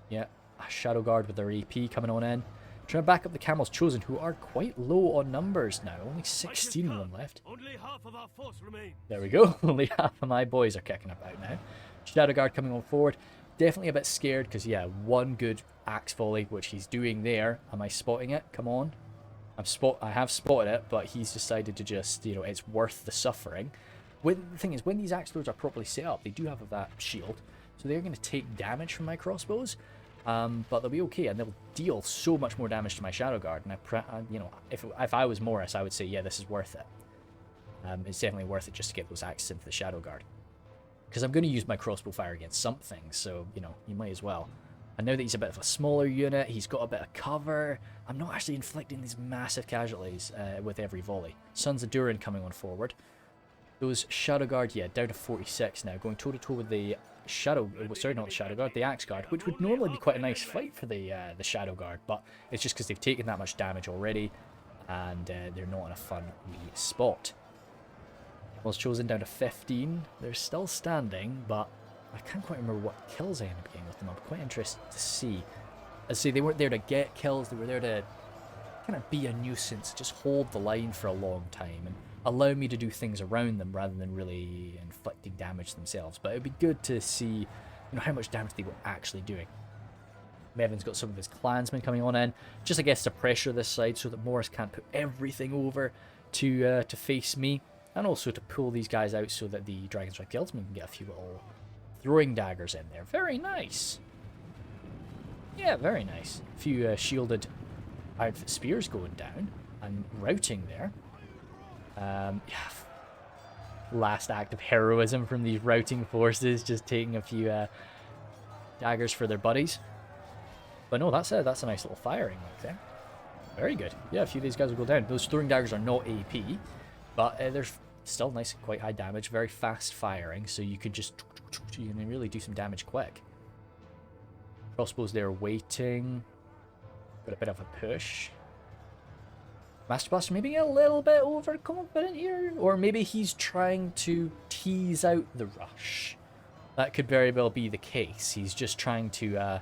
S1: Yeah, a Shadow Guard with their AP coming on in. Trying to back up the Camels Chosen, who are quite low on numbers now. Only 16 of them left.
S2: Only half of our force remains.
S1: There we go. Only half of my boys are kicking about now. Shadow Guard coming on forward. Definitely a bit scared because, yeah, one good axe volley, which he's doing there. Am I spotting it? Come on. I have spotted it, but he's decided to just, you know, it's worth the suffering. The thing is, when these axe lords are properly set up, they do have that shield, so they're going to take damage from my crossbows, but they'll be okay, and they'll deal so much more damage to my Shadow Guard. And you know, if I was Morris, I would say, yeah, this is worth it. It's definitely worth it just to get those axes into the Shadow Guard, because I'm going to use my crossbow fire against something, so you know, you might as well. And now that he's a bit of a smaller unit, he's got a bit of cover. I'm not actually inflicting these massive casualties with every volley. Sons of Durin coming on forward. Those Shadow Guard, yeah, down to 46 now, going toe-to-toe with the the Axe Guard, which would normally be quite a nice fight for the Shadow Guard, but it's just because they've taken that much damage already, and they're not in a fun wee spot. Was chosen down to 15. They're still standing, but I can't quite remember what kills I ended up getting with them. I'm quite interested to see. As I say, they weren't there to get kills, they were there to kind of be a nuisance, just hold the line for a long time and allow me to do things around them rather than really inflicting damage themselves. But it would be good to see, you know, how much damage they were actually doing. Mevin's got some of his clansmen coming on in, just I guess to pressure this side so that Morris can't put everything over to face me, and also to pull these guys out so that the Dragon's Wrath Guildsmen can get a few little throwing daggers in there. Very nice. Yeah, very nice. A few shielded Iron Fist spears going down and routing there. Yeah. Last act of heroism from these routing forces, just taking a few daggers for their buddies. But no, that's a nice little firing right there. Very good. Yeah, a few of these guys will go down. Those throwing daggers are not AP, but they're still nice, quite high damage, very fast firing, so you can just really do some damage quick. Crossbows there waiting. Got a bit of a push. Master Blaster maybe a little bit overconfident here, or maybe he's trying to tease out the rush. That could very well be the case. He's just trying to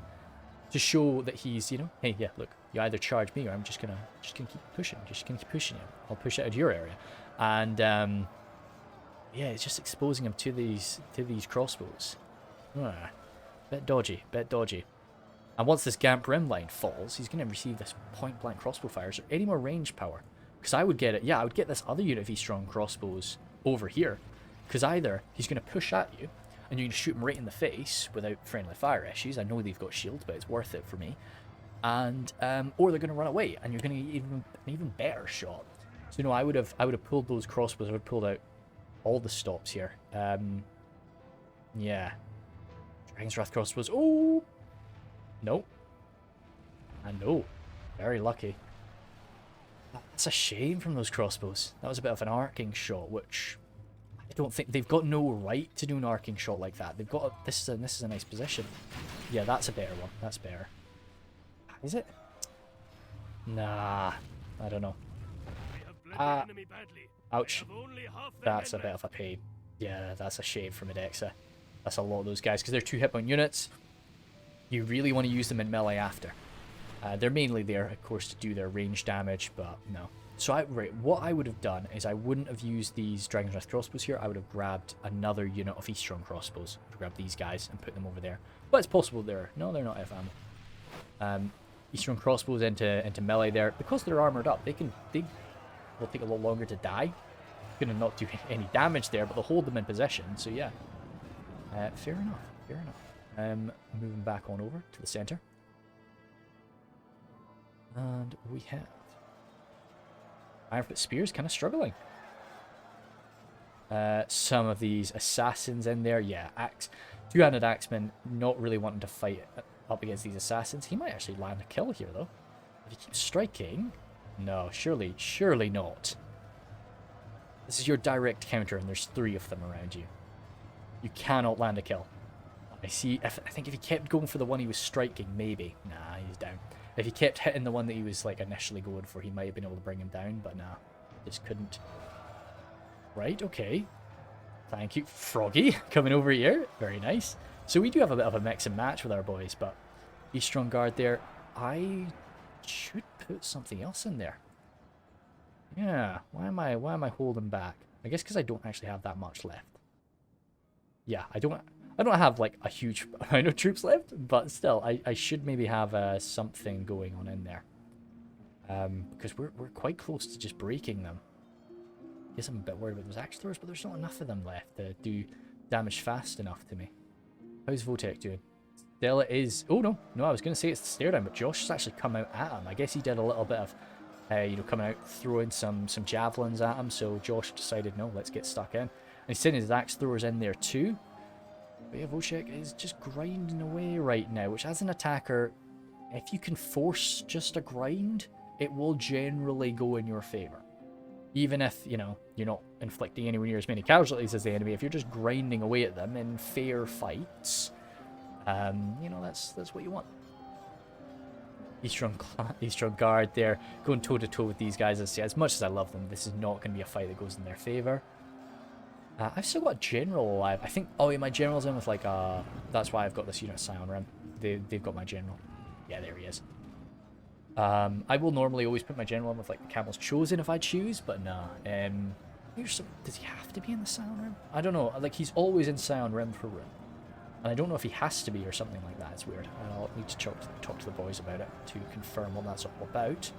S1: show that he's, you know, hey, yeah, look, you either charge me or I'm just gonna keep pushing, keep pushing you. I'll push out of your area, and yeah, it's just exposing him to these crossbows. Bit dodgy. And once this Gamp Rim line falls, he's going to receive this point-blank crossbow fire. Is there any more range power? Because I would get it. Yeah, I would get this other unit of V-Strong crossbows over here. Because either he's going to push at you, and you're going to shoot him right in the face without friendly fire issues. I know they've got shields, but it's worth it for me. And or they're going to run away, and you're going to get an even better shot. So no, I would have pulled those crossbows. I would have pulled out all the stops here. Yeah. Dragon's Wrath crossbows. Oh! Nope. And no. Very lucky. That's a shame from those crossbows. That was a bit of an arcing shot, which I don't think they've got no right to do an arcing shot like that. They've got this is a nice position. Yeah, that's a better one. That's better. Is it? Nah, I don't know. Ouch.
S2: Have only half their
S1: That's a
S2: men
S1: bit
S2: left.
S1: of a pain. Yeah, that's a shame from Adexa. That's a lot of those guys, because they're 2 hit point units. You really want to use them in melee after. They're mainly there, of course, to do their range damage, but no. So, right, what I would have done is I wouldn't have used these Dragon's Wrath crossbows here. I would have grabbed another unit of Eastron crossbows. Grab these guys and put them over there. But it's possible they're... No, they're not F ammo. Eastron crossbows into melee there. Because they're armored up, they will take a lot longer to die. Gonna not do any damage there, but they'll hold them in position, so yeah. Fair enough, fair enough. Moving back on over to the center. And we have Ironfoot Spears kind of struggling. Some of these assassins in there. Yeah, two-handed axeman not really wanting to fight up against these assassins. He might actually land a kill here, though. If he keeps striking... No, surely not. This is your direct counter, and there's 3 of them around you. You cannot land a kill. I think if he kept going for the one he was striking, maybe. Nah, he's down. If he kept hitting the one that he was like initially going for, he might have been able to bring him down, but nah, just couldn't. Right, okay. Thank you, Froggy, coming over here. Very nice. So we do have a bit of a mix and match with our boys, but Eastron Guard there. I should put something else in there. Yeah, why am I holding back? I guess because I don't actually have that much left. Yeah, I don't have like a huge amount of troops left, but still, I should maybe have something going on in there. Because we're quite close to just breaking them. I guess I'm a bit worried about those axe throwers, but there's not enough of them left to do damage fast enough to me. How's Votek doing? Stella is... Oh, no, I was going to say it's the stare down, but Josh has actually come out at him. I guess he did a little bit of, coming out, throwing some javelins at him, so Josh decided, no, let's get stuck in. And he's sending his axe throwers in there too. But yeah, Votek is just grinding away right now, which as an attacker, if you can force just a grind, it will generally go in your favor. Even if, you're not inflicting anywhere near as many casualties as the enemy, if you're just grinding away at them in fair fights, that's what you want. Eastron Guard there, going toe-to-toe with these guys. As much as I love them, this is not going to be a fight that goes in their favor. I've still got a general alive. I think... Oh, yeah, my general's in with, like, that's why I've got this unit Scion Rim. They've got my general. Yeah, there he is. I will normally always put my general in with, like, the Camel's Chosen if I choose, but nah. Does he have to be in the Scion Rim? I don't know. Like, he's always in Scion Rim for Rhun. And I don't know if he has to be or something like that. It's weird. I'll need to talk to the boys about it to confirm what that's all about.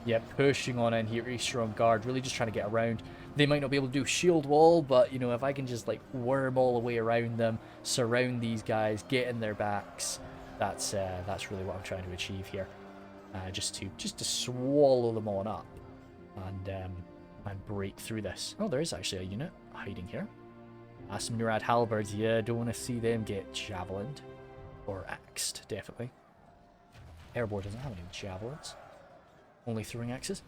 S1: Yeah, pushing on in here, Eastron Guard, really just trying to get around. They might not be able to do shield wall, but, if I can just, like, worm all the way around them, surround these guys, get in their backs, that's really what I'm trying to achieve here. Just to swallow them on up and break through this. Oh, there is actually a unit hiding here. Some Nurad halberds, yeah, don't want to see them get javelined. Or axed, definitely. Erebor doesn't have any javelins. Only throwing axes.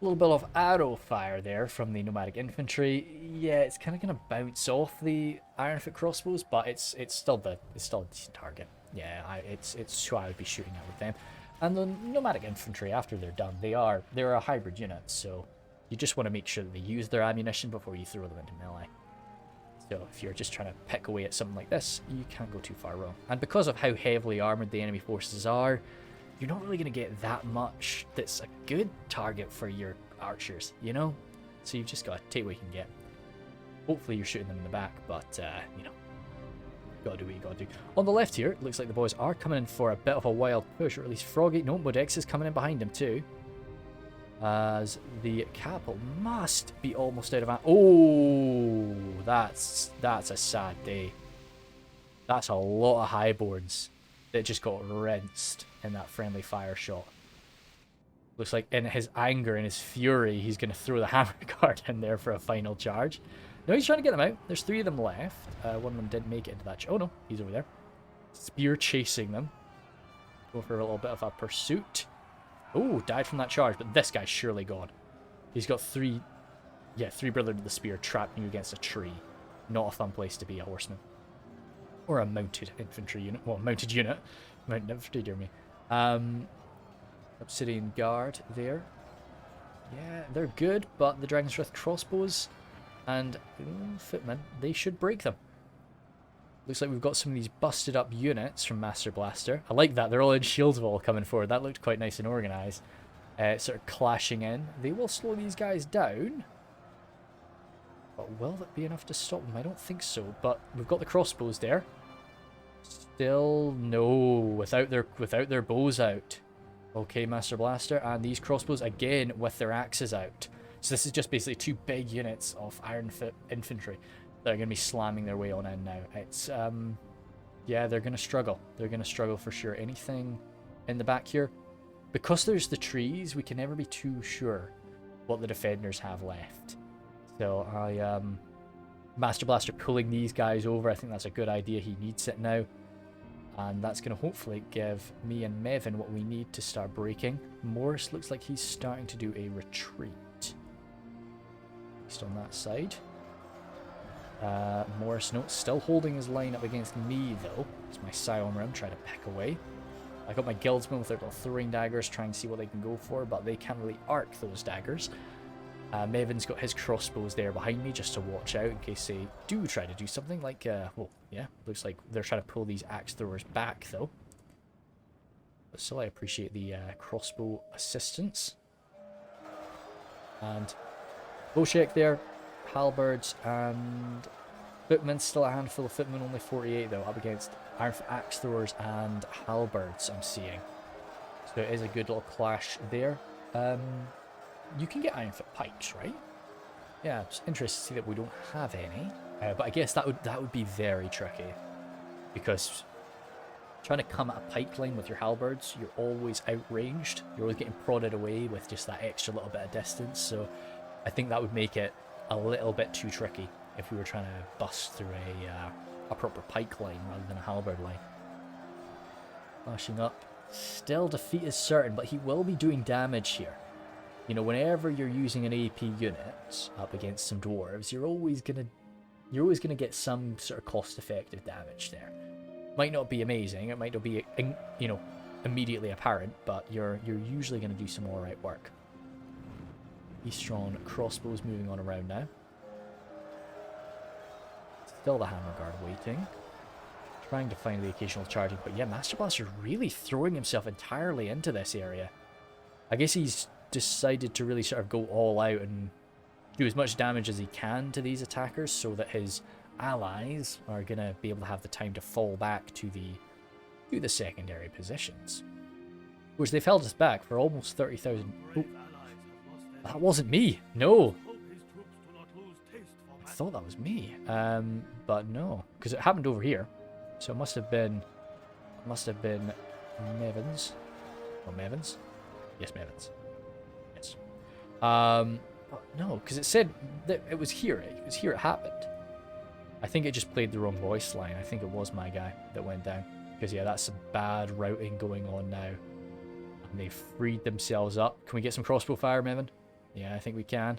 S1: A little bit of arrow fire there from the nomadic infantry. Yeah, it's kind of going to bounce off the Ironfoot crossbows, but it's still a decent target. Yeah, it's who I would be shooting at with them. And the nomadic infantry, after they're done, they're a hybrid unit, so you just want to make sure that they use their ammunition before you throw them into melee. So if you're just trying to pick away at something like this, you can't go too far wrong. And because of how heavily armored the enemy forces are, you're not really going to get that much that's a good target for your archers, So you've just got to take what you can get. Hopefully you're shooting them in the back, but, gotta do what you gotta do. On the left here, it looks like the boys are coming in for a bit of a wild push, or at least Froggy. No, Modex is coming in behind him too. As the Capel must be almost out of ammo. Oh, that's a sad day. That's a lot of highborns that just got rinsed in that friendly fire shot. Looks like in his anger and his fury, he's going to throw the hammer guard in there for a final charge. No, he's trying to get them out. There's 3 of them left. One of them didn't make it into that. Oh no, he's over there. Spear chasing them. Go for a little bit of a pursuit. Oh, died from that charge, but this guy's surely gone. He's got 3 Brother to the Spear trapping you against a tree. Not a fun place to be, a horseman. Or a mounted infantry unit. Well, mounted unit. Mounted infantry, dear me. Obsidian Guard there. Yeah, they're good, but the Dragon's Wrath crossbows and footmen, they should break them. Looks like we've got some of these busted up units from Master Blaster. I like that. They're all in shield wall coming forward. That looked quite nice and organised. Sort of clashing in. They will slow these guys down. But will that be enough to stop them? I don't think so. But we've got the crossbows there. Still no, without their bows out. Okay, Master Blaster, and these crossbows again with their axes out. So this is just basically two big units of Ironfoot infantry that are going to be slamming their way on in now. It's, yeah, they're going to struggle. They're going to struggle for sure. Anything in the back here? Because there's the trees, we can never be too sure what the defenders have left. So Master Blaster pulling these guys over, I think that's a good idea. He needs it now. And that's going to hopefully give me and Mevin what we need to start breaking. Morris looks like he's starting to do a retreat. At least on that side. Morris, no, still holding his line up against me, though. It's my Scion Rim trying to pick away. I got my Guildsmen with their little throwing daggers, trying to see what they can go for, but they can't really arc those daggers. Mevin's got his crossbows there behind me just to watch out in case they do try to do something like, well, yeah, looks like they're trying to pull these axe throwers back, though. But still, I appreciate the crossbow assistance. And Bolshek there, halberds and footmen, still a handful of footmen, only 48 though, up against axe throwers and halberds I'm seeing. So it is a good little clash there. You can get Ironfoot pikes, right? Yeah, it's interesting to see that we don't have any. But I guess that would be very tricky. Because trying to come at a pike line with your halberds, you're always outranged. You're always getting prodded away with just that extra little bit of distance. So I think that would make it a little bit too tricky if we were trying to bust through a proper pike line rather than a halberd line. Flashing up. Still defeat is certain, but he will be doing damage here. You know, whenever you're using an AP unit up against some dwarves, you're always gonna get some sort of cost-effective damage there. Might not be amazing, it might not be, you know, immediately apparent, but you're usually gonna do some alright work. Eastron crossbows moving on around now. Still the Hammer Guard waiting. Trying to find the occasional charging, but yeah, Master Blaster really throwing himself entirely into this area. I guess he's decided to really sort of go all out and do as much damage as he can to these attackers so that his allies are going to be able to have the time to fall back to the secondary positions. Which they've held us back for almost 30,000. Oh, that wasn't me. No. I thought that was me. But no, because it happened over here. So it must have been Mevins. Or Mevins? Yes, Mevins. Yes. But no, because it said that it was here. It was here it happened. I think it just played the wrong voice line. I think it was my guy that went down. Because yeah, that's some bad routing going on now. And they freed themselves up. Can we get some crossbow fire, Mevin? Yeah, I think we can.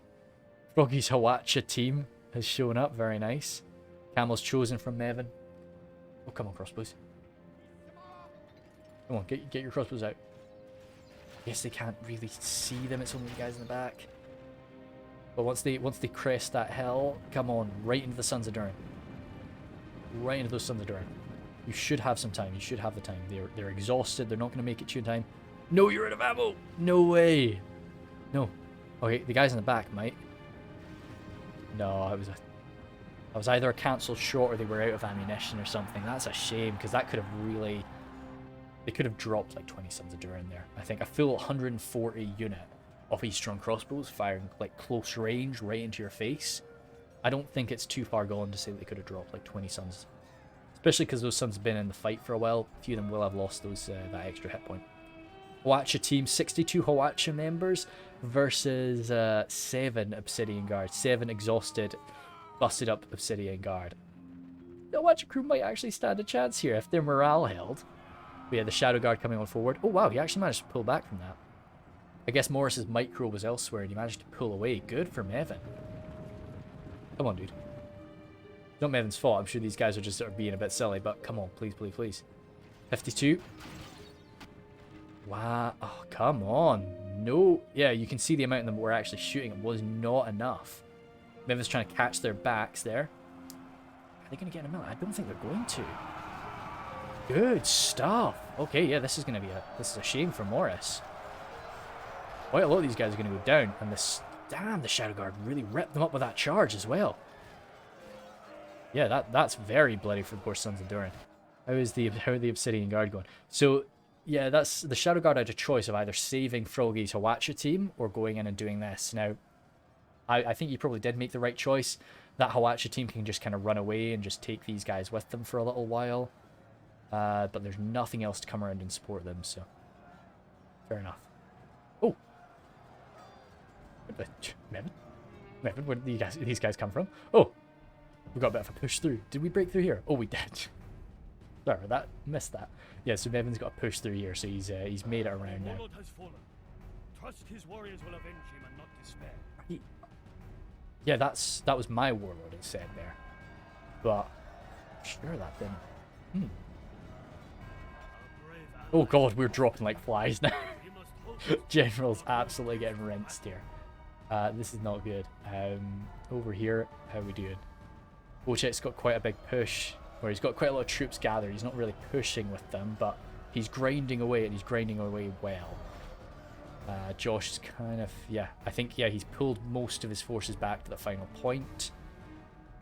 S1: Froggy's Hawacha team has shown up. Very nice. Camel's chosen from Mevin. Oh, come on, crossbows. Come on, get your crossbows out. Yes, they can't really see them. It's only the guys in the back. But once they crest that hill, come on, right into the Sons of Durin. Right into those Sons of Durin. You should have some time. You should have the time. They're exhausted. They're not going to make it to you in time. No, you're out of ammo. No way. No. Okay, the guys in the back might. No, I was either a cancelled shot or they were out of ammunition or something. That's a shame because that could have really. They could have dropped like 20 Sons of Durin there. I think a full 140 unit of Eastron crossbows firing like close range right into your face. I don't think it's too far gone to say they could have dropped like 20 Sons. Especially because those Sons have been in the fight for a while. A few of them will have lost those that extra hit point. Hawacha team, 62 Hawacha members versus 7 Obsidian Guard. 7 exhausted, busted up Obsidian Guard. The Hawacha crew might actually stand a chance here if their morale held. But yeah, the Shadow Guard coming on forward. Oh wow, he actually managed to pull back from that. I guess Morris's micro was elsewhere and he managed to pull away. Good for Mevin. Come on, dude. Not Mevin's fault. I'm sure these guys are just sort of being a bit silly, but come on, please, please, please. 52. Wow. Oh, come on. no... Yeah, you can see the amount of them we're actually shooting. It was not enough. Maven's trying to catch their backs there. Are they going to get in a melee? I don't think they're going to. Good stuff. Okay, yeah, this is going to be this is a shame for Morris. Quite a lot of these guys are going to go down. And this... Damn, the Shadow Guard really ripped them up with that charge as well. Yeah, that's very bloody for the poor Sons of Durin. How are the Obsidian Guard going? So, yeah, that's the Shadow Guard had a choice of either saving Froggy's Hawacha team or going in and doing this. Now, I think you probably did make the right choice. That Hawacha team can just kind of run away and just take these guys with them for a little while. But there's nothing else to come around and support them, so fair enough. Oh, Mevin, where did these guys come from? Oh, we got a bit of a push through. Did we break through here? Oh, we did. Sorry about that. Missed that. Yeah, so Mevin's got a push through here, so he's made it around now.
S2: Has fallen. Trust his warriors will avenge him and not despair.
S1: Yeah, that was my warlord, it said there. But sure that didn't. Oh god, we're dropping like flies now. General's absolutely getting rinsed here. This is not good. Over here, how are we doing? Wojciech's got quite a big push, where he's got quite a lot of troops gathered. He's not really pushing with them, but he's grinding away, and he's grinding away well. Josh is kind of, yeah, I think, yeah, he's pulled most of his forces back to the final point.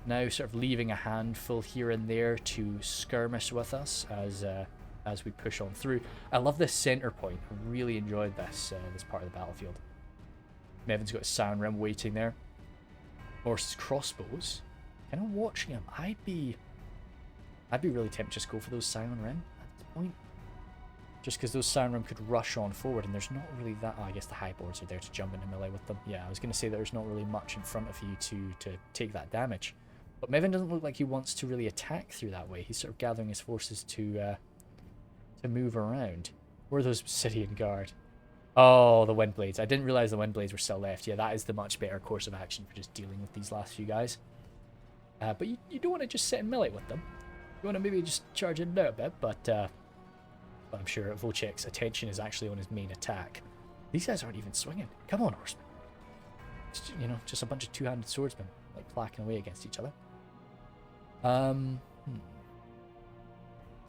S1: Now sort of leaving a handful here and there to skirmish with us as we push on through. I love this center point. I really enjoyed this part of the battlefield. Mevin's got his Sound Rim waiting there. Morris's crossbows. Kind of watching him. I'd be really tempted to just go for those Sound Rim at this point. Just because those Sound Rim could rush on forward, and there's not really that... Oh, I guess the high boards are there to jump into melee with them. Yeah, I was going to say that there's not really much in front of you to take that damage. But Mevin doesn't look like he wants to really attack through that way. He's sort of gathering his forces to move around. Where are those Obsidian Guard? Oh, the Windblades. I didn't realize the Windblades were still left. Yeah, that is the much better course of action for just dealing with these last few guys. But you don't want to just sit in melee with them. You want to maybe just charge in there a bit, but I'm sure Wojciech's attention is actually on his main attack. These guys aren't even swinging. Come on, horsemen. It's, you know, just a bunch of two-handed swordsmen, like, clacking away against each other. I'm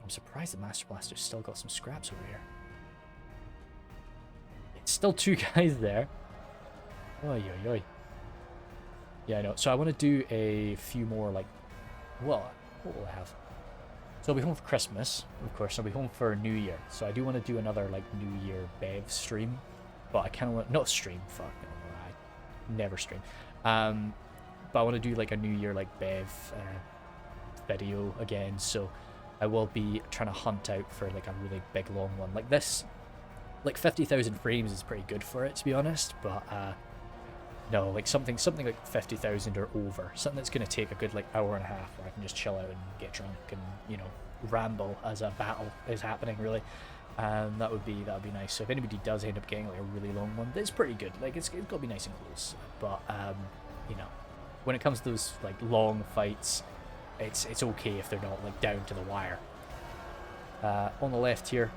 S1: surprised the Master Blaster's still got some scraps over here. It's still two guys there. Oi, oi, oi. Yeah, I know. So I want to do a few more, like... Well, what will I have? So I'll be home for Christmas, of course. I'll be home for New Year. So I do want to do another, like, New Year Bev stream. But I kind of want... Not stream, fuck. No, I never stream. But I want to do, like, a New Year, like, Bev video again. So I will be trying to hunt out for, like, a really big, long one. Like this... Like 50,000 frames is pretty good for it, to be honest, but no, like something like 50,000 or over, something that's going to take a good like hour and a half where I can just chill out and get drunk and, you know, ramble as a battle is happening, really. That would be nice. So if anybody does end up getting like a really long one, it's pretty good. Like it's got to be nice and close, but you know, when it comes to those like long fights, it's okay if they're not like down to the wire. On the left here,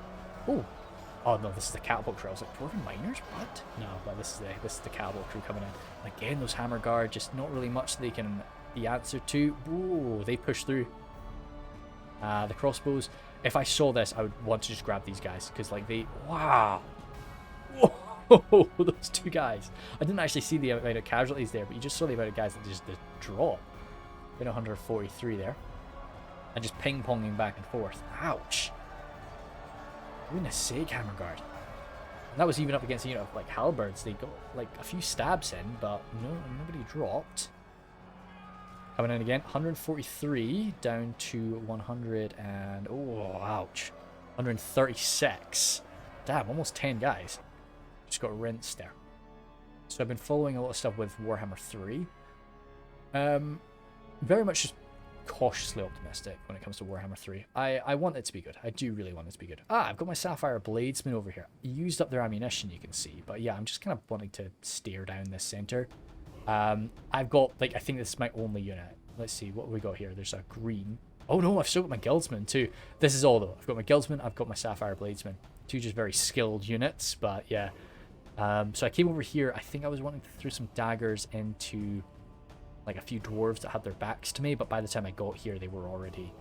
S1: oh no, this is the catapult crew. I was like, Dwarven miners? What? No, but this is the catapult crew coming in. Again, those hammer guard, just not really much they can be answered to. Ooh, they push through. The crossbows. If I saw this, I would want to just grab these guys because, like, they. Wow. Whoa, those two guys. I didn't actually see the amount of casualties there, but you just saw the amount of guys that just drop. Been 143 there, and just ping ponging back and forth. Ouch. Goodness sake, hammer guard. And that was even up against a unit of like halberds. They got like a few stabs in, but nobody dropped. Coming in again, 143 down to 100 and ouch, 136. Damn, almost 10 guys. Just got rinsed there. So I've been following a lot of stuff with Warhammer 3. Very much just cautiously optimistic when it comes to Warhammer 3. I want it to be good. I do really want it to be good. I've got my Sapphire Bladesman over here. Used up their ammunition, you can see. But yeah, I'm just kind of wanting to stare down this center. I've got, like, I think this is my only unit. Let's see, what have we got here? There's a green. Oh no, I've still got my Guildsman too. This is all though. I've got my Guildsman, I've got my Sapphire Bladesman. Two just very skilled units, but yeah. So I came over here. I think I was wanting to throw some daggers into like a few dwarves that had their backs to me, but by the time I got here, they were already...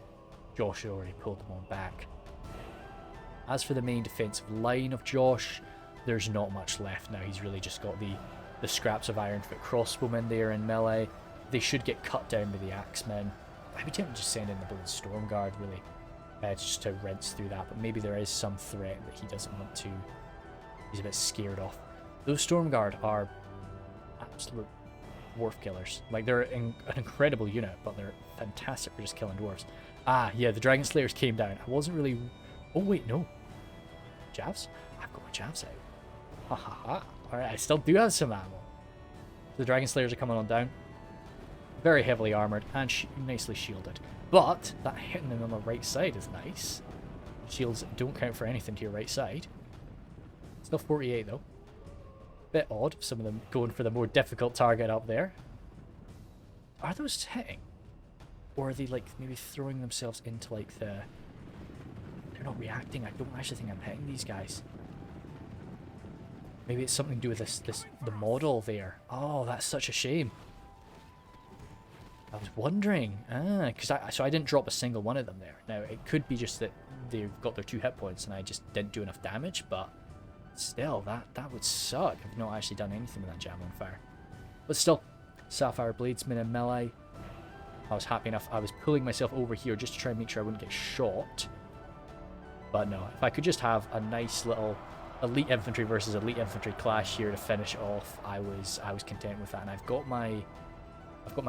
S1: Josh had already pulled them on back. As for the main defensive line of Josh, there's not much left now. He's really just got the scraps of Ironfoot crossbowmen there in melee. They should get cut down by the axemen. I would attempt to just send in the Bold Storm Guard, really, just to rinse through that, but maybe there is some threat that he doesn't want to... He's a bit scared off. Those Storm Guard are absolute dwarf killers. Like, they're an incredible unit, but they're fantastic for just killing dwarves. Ah, yeah, the Dragon Slayers came down. I wasn't really... Oh, wait, no. Javs? I've got my Javs out. Ha ha ha. Alright, I still do have some ammo. The Dragon Slayers are coming on down. Very heavily armoured and nicely shielded. But that hitting them on the right side is nice. Shields don't count for anything to your right side. Still 48 though. Bit odd, some of them going for the more difficult target up there. Are those hitting? Or are they like maybe throwing themselves into like the... They're not reacting. I don't actually think I'm hitting these guys. Maybe it's something to do with the model there. Oh, that's such a shame. I was wondering. Because I didn't drop a single one of them there. Now, it could be just that they've got their 2 hit points and I just didn't do enough damage, but still, that would suck. I've not actually done anything with that Javelin Fire. But still, Sapphire Bladesman in melee. I was happy enough. I was pulling myself over here just to try and make sure I wouldn't get shot. But no, if I could just have a nice little elite infantry versus elite infantry clash here to finish off, I was content with that. And I've got my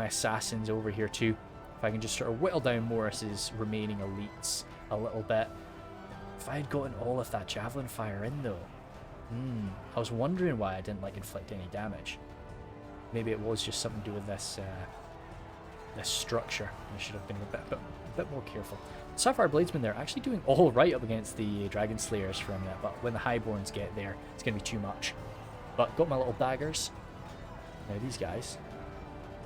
S1: assassins over here too. If I can just sort of whittle down Morris's remaining elites a little bit. If I had gotten all of that Javelin Fire in though, I was wondering why I didn't like inflict any damage. Maybe it was just something to do with this this structure. I should have been a bit more careful. Sapphire Bladesmen, they're actually doing all right up against the Dragon Slayers for a minute, but when the Highborns get there, it's going to be too much. But got my little daggers. Now these guys,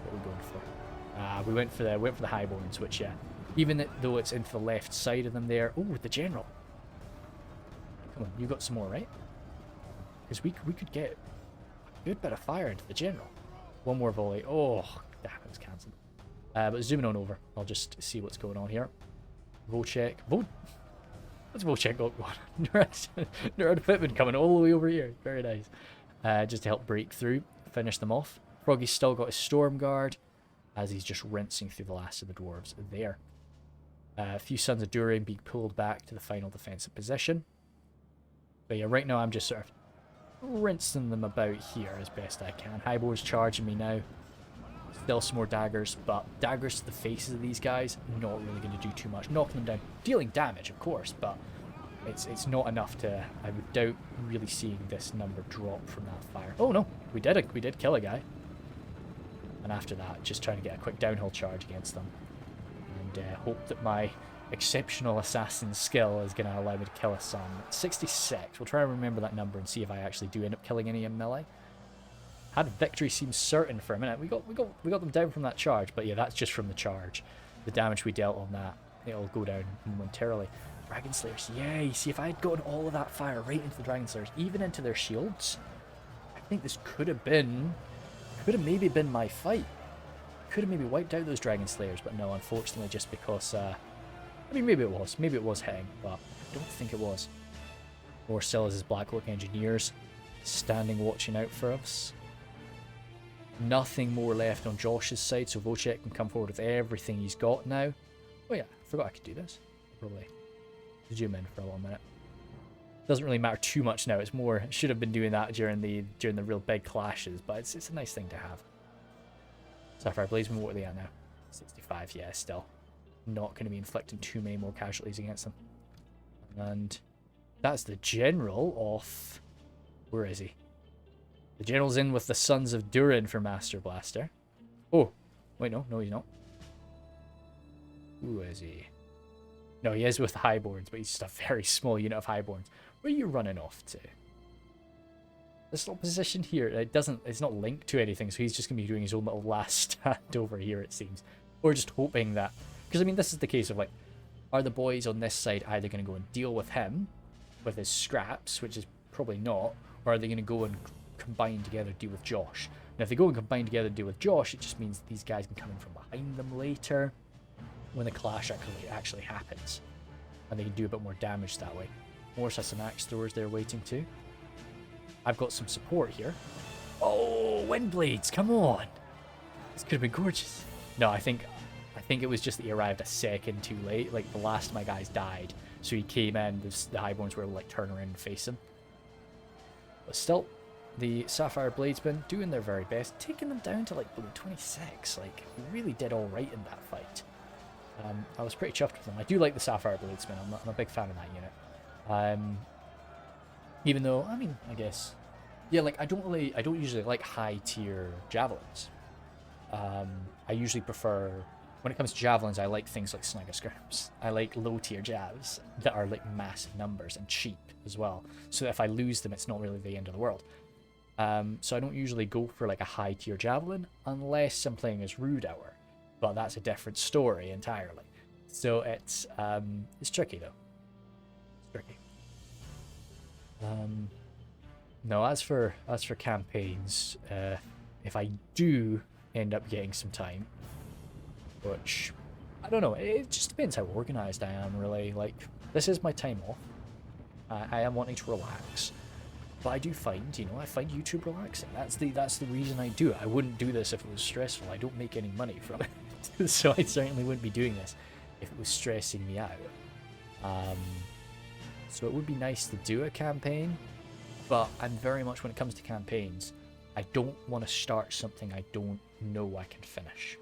S1: what are we going for? We went for the Highborns, which even though it's into the left side of them there. Oh, the general. Come on, you got some more, right? Because we could get a good bit of fire into the general. One more volley. Oh, damn, it was cancelled. But zooming on over, I'll just see what's going on here. Vocek. What's Vocek got going? Nerd Pitman coming all the way over here. Very nice. Just to help break through, finish them off. Froggy's still got his Storm Guard, as he's just rinsing through the last of the dwarves there. A few Sons of Durin being pulled back to the final defensive position. But yeah, right now I'm just sort of rinsing them about here as best I can. Highborn's charging me now. Still some more daggers, but daggers to the faces of these guys, not really going to do too much. Knocking them down, dealing damage, of course, but it's not enough to, I would doubt, really seeing this number drop from that fire. Oh no, we did kill a guy. And after that, just trying to get a quick downhill charge against them. And hope that my exceptional assassin skill is going to allow me to kill a son. 66, we'll try and remember that number and see if I actually do end up killing any in melee. Had victory seem certain for a minute. We got them down from that charge, but yeah, that's just from the charge. The damage we dealt on that, it'll go down momentarily. Dragon Slayers, yay! See, if I had gotten all of that fire right into the Dragon Slayers, even into their shields, I think this could have maybe been my fight. Could have maybe wiped out those Dragon Slayers, but no, unfortunately, just because, I mean, maybe it was hitting, but I don't think it was. Or still as his Blacklock Engineers, standing watching out for us. Nothing more left on Josh's side, so Vocek can come forward with everything he's got now. Oh yeah, I forgot I could do this. Probably zoom in for a little minute. Doesn't really matter too much now. It's more, should have been doing that during the real big clashes, but it's a nice thing to have. Sapphire Bladesman, what are they at now? 65, yeah, still. Not going to be inflicting too many more casualties against them. And that's the general of... Where is he? The general's in with the Sons of Durin for Master Blaster. Oh, wait, no, he's not. Who is he? No, he is with the Highborns, but he's just a very small unit of Highborns. Where are you running off to? This little position here, it's not linked to anything, so he's just going to be doing his own little last stand over here, it seems. Or just hoping that... Because, I mean, this is the case of, like, are the boys on this side either going to go and deal with him, with his scraps, which is probably not, or are they going to go and combine together to deal with Josh? Now, if they go and combine together to deal with Josh, it just means that these guys can come in from behind them later when the clash actually happens, and they can do a bit more damage that way. Morris has some axe throwers there waiting too. I've got some support here. Oh, Windblades, come on! This could have been gorgeous. No, I think it was just that he arrived a second too late. Like, the last of my guys died, so he came in, the Highborns were able to like turn around and face him. But still, the Sapphire Bladesmen doing their very best, taking them down to like below 26. Like, he really did all right in that fight. I was pretty chuffed with them. I do like the Sapphire Bladesmen. I'm a big fan of that unit. Even though, I mean, I guess, yeah, like I don't usually like high tier javelins. I usually prefer, when it comes to javelins, I like things like Snagger Skirms. I like low tier jabs that are like massive numbers and cheap as well. So that if I lose them, it's not really the end of the world. So I don't usually go for like a high tier javelin unless I'm playing as Rude Hour, but that's a different story entirely. So it's tricky though. It's tricky. No, as for campaigns, if I do end up getting some time, which I don't know, it just depends how organized I am really. Like, this is my time off. I am wanting to relax, but I do find, I find YouTube relaxing. That's the reason I do it. I wouldn't do this if it was stressful. I don't make any money from it, so I certainly wouldn't be doing this if it was stressing me out. So it would be nice to do a campaign, but I'm very much, when it comes to campaigns, I don't want to start something I don't know I can finish.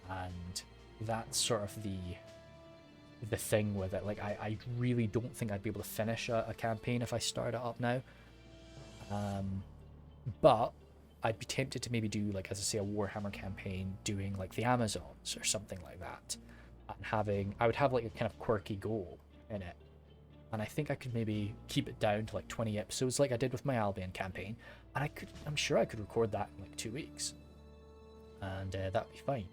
S1: And that's sort of the thing with it. Like, I really don't think I'd be able to finish a campaign if I start it up now. But I'd be tempted to maybe do, like, as I say, a Warhammer campaign, doing like the Amazons or something like that. And I would have like a kind of quirky goal in it. And I think I could maybe keep it down to like 20 episodes like I did with my Albion campaign. And I'm sure I could record that in like 2 weeks. And that'd be fine.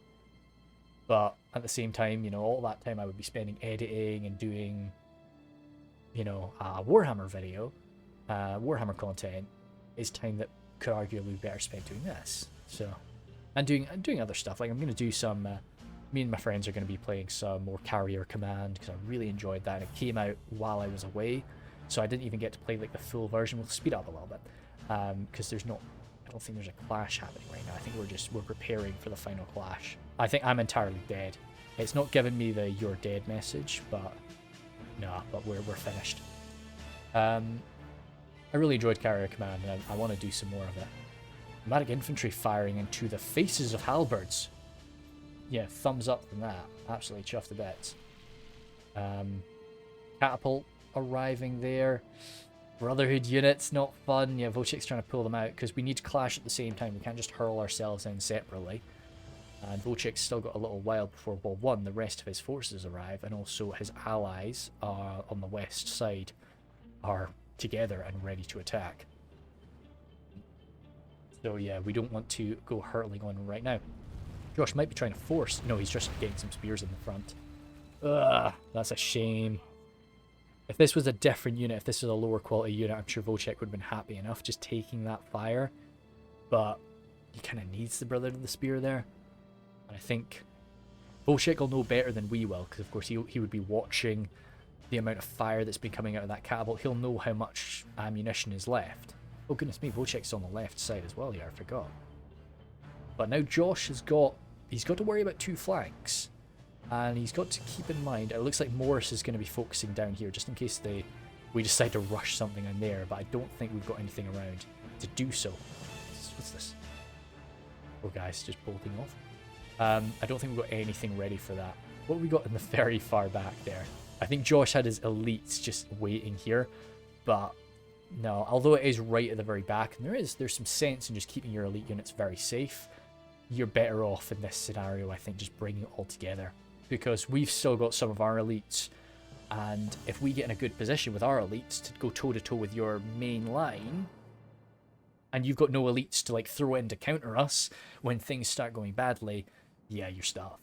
S1: But at the same time, all that time I would be spending editing and doing, a Warhammer video, Warhammer content, is time that could arguably be better spent doing this. So, and doing other stuff. Like, I'm going to do some, me and my friends are going to be playing some more Carrier Command, because I really enjoyed that. And it came out while I was away, so I didn't even get to play like the full version. We'll speed up a little bit, because I don't think there's a clash happening right now. I think we're preparing for the final clash. I think I'm entirely dead. It's not giving me the "you're dead" message, but but we're finished. I really enjoyed Carrier Command, and I want to do some more of it. Nomadic infantry firing into the faces of halberds. Yeah, thumbs up from that. Absolutely chuffed to bits. Catapult arriving there. Brotherhood units, not fun. Yeah, Vocek's trying to pull them out because we need to clash at the same time. We can't just hurl ourselves in separately. And Vocek's still got a little while before, well, one, the rest of his forces arrive, and also his allies on the west side are together and ready to attack. So yeah, we don't want to go hurtling on right now. Josh might be trying to force. No, he's just getting some spears in the front. Ugh, that's a shame. If this was a different unit, if this was a lower quality unit, I'm sure Vocek would have been happy enough just taking that fire. But he kind of needs the Brother of the Spear there. And I think Vocek will know better than we will, because of course he would be watching the amount of fire that's been coming out of that catapult. He'll know how much ammunition is left. Oh goodness me, Vocek's on the left side as well here, I forgot. But now Josh he's got to worry about two flanks. And he's got to keep in mind, it looks like Morris is going to be focusing down here, just in case we decide to rush something in there, but I don't think we've got anything around to do so. What's this? Poor guy's just bolting off. I don't think we've got anything ready for that. What have we got in the very far back there? I think Josh had his elites just waiting here, but no, although it is right at the very back, and there's some sense in just keeping your elite units very safe, you're better off in this scenario, I think, just bringing it all together. Because we've still got some of our elites, and if we get in a good position with our elites to go toe-to-toe with your main line, and you've got no elites to like throw in to counter us when things start going badly, yeah, you're stuffed.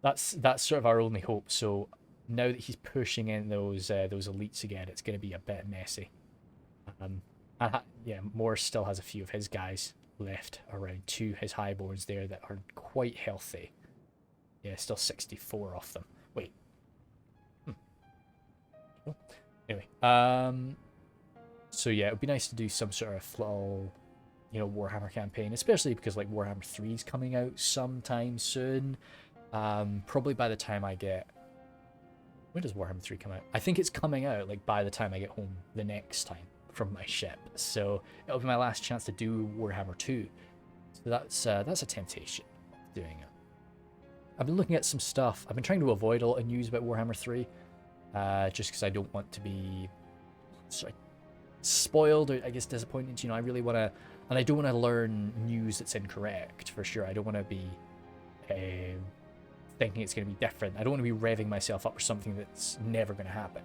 S1: That's sort of our only hope. So now that he's pushing in those elites again, it's going to be a bit messy. Yeah, Morris still has a few of his guys left around too. His highborns there that are quite healthy. Yeah, still 64 off them. Wait. Oh. Anyway, so yeah, it would be nice to do some sort of little, Warhammer campaign, especially because like Warhammer 3 is coming out sometime soon. Probably by the time I get... When does Warhammer 3 come out? I think it's coming out like by the time I get home the next time from my ship. So it'll be my last chance to do Warhammer 2. So that's a temptation doing it. I've been looking at some stuff. I've been trying to avoid a lot of news about Warhammer 3. Just because I don't want to be spoiled or I guess disappointed. I really want to, and I don't want to learn news that's incorrect for sure. I don't want to be thinking it's going to be different. I don't want to be revving myself up for something that's never going to happen.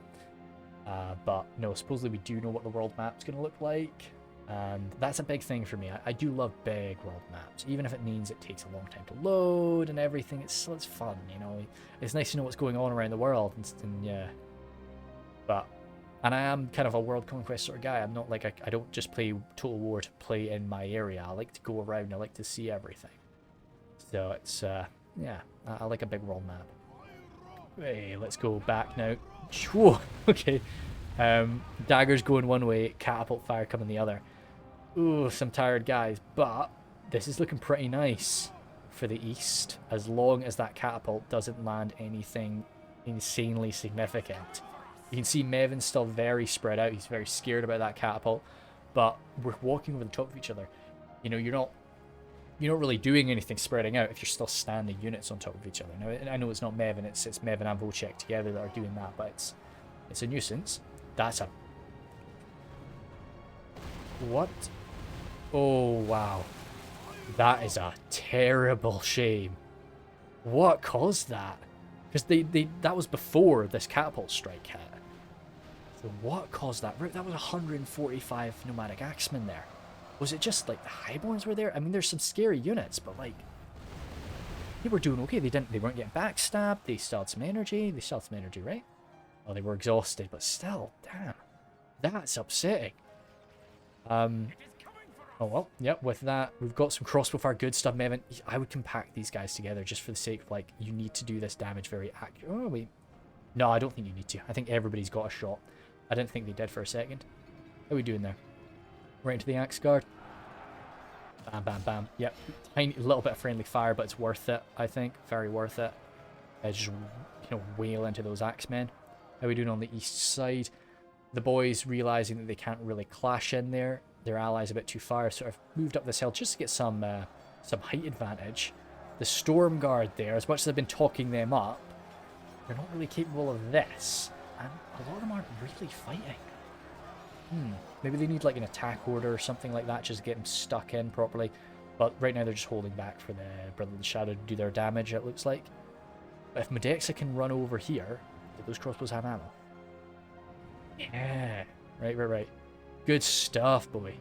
S1: But no, supposedly we do know what the world map's going to look like, and that's a big thing for me. I do love big world maps, even if it means it takes a long time to load and everything. It's fun, It's nice to know what's going on around the world, and yeah. And I am kind of a world conquest sort of guy. I'm not like I don't just play Total War to play in my area. I like to go around. I like to see everything. So it's yeah, I like a big world map. Hey, let's go back now. Whoa, okay. Daggers going one way, catapult fire coming the other. Ooh, some tired guys, but this is looking pretty nice for the east, as long as that catapult doesn't land anything insanely significant. You can see Mevin's still very spread out. He's very scared about that catapult, but we're walking over the top of each other. You're not really doing anything spreading out if you're still standing units on top of each other. Now, I know it's not Mevin, it's Mevin and Vocek together that are doing that, but it's a nuisance. That's a... What? Oh, wow. That is a terrible shame. What caused that? Because that was before this catapult strike hit. So what caused that? That was 145 nomadic axemen there. Was it just like the highborns were there? I mean, there's some scary units, but like they were doing okay. They weren't getting backstabbed. They still had some energy. They still had some energy, right? Oh, they were exhausted, but still, damn, that's upsetting. Oh well, yep. With that, we've got some crossbow fire, good stuff, Mevin. I would compact these guys together just for the sake of like you need to do this damage very accurate. Oh wait, no, I don't think you need to. I think everybody's got a shot. I didn't think they did for a second. How are we doing there? Right into the axe guard. Bam, bam, bam. Yep. Tiny little bit of friendly fire, but it's worth it, I think. Very worth it. Just, wail into those axemen. How are we doing on the east side? The boys realizing that they can't really clash in there. Their allies a bit too far, sort of moved up this hill just to get some height advantage. The storm guard there, as much as I've been talking them up, they're not really capable of this. And a lot of them aren't really fighting. Maybe they need like an attack order or something like that just to get them stuck in properly. But right now they're just holding back for the Brother of the Shadow to do their damage, it looks like. But if Medexa can run over here, do those crossbows have ammo? Yeah. Right. Good stuff, boy.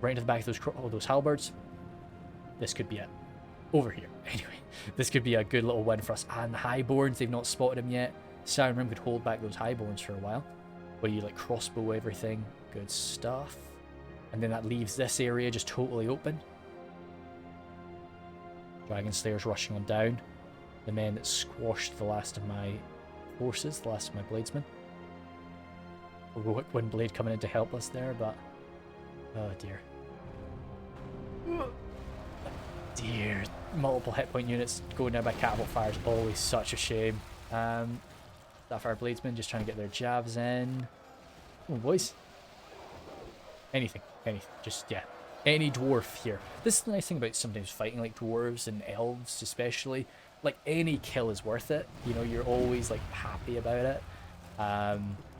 S1: Right into the back of those halberds. This could be it. Over here. Anyway, this could be a good little win for us. And the highborns, they've not spotted him yet. Siren Rim could hold back those highborns for a while. Where you like crossbow everything. Good stuff. And then that leaves this area just totally open. Dragon Slayers rushing on down. The men that squashed the last of my forces, the last of my bladesmen. Heroic Windblade coming in to help us there, but... Oh dear. Dear. Multiple hit point units going down by catapult fire is always such a shame. Sapphire Bladesmen just trying to get their jabs in. Come on, boys. Anything. Just, yeah. Any dwarf here. This is the nice thing about sometimes fighting like dwarves and elves especially. Like, any kill is worth it. You're always, like, happy about it.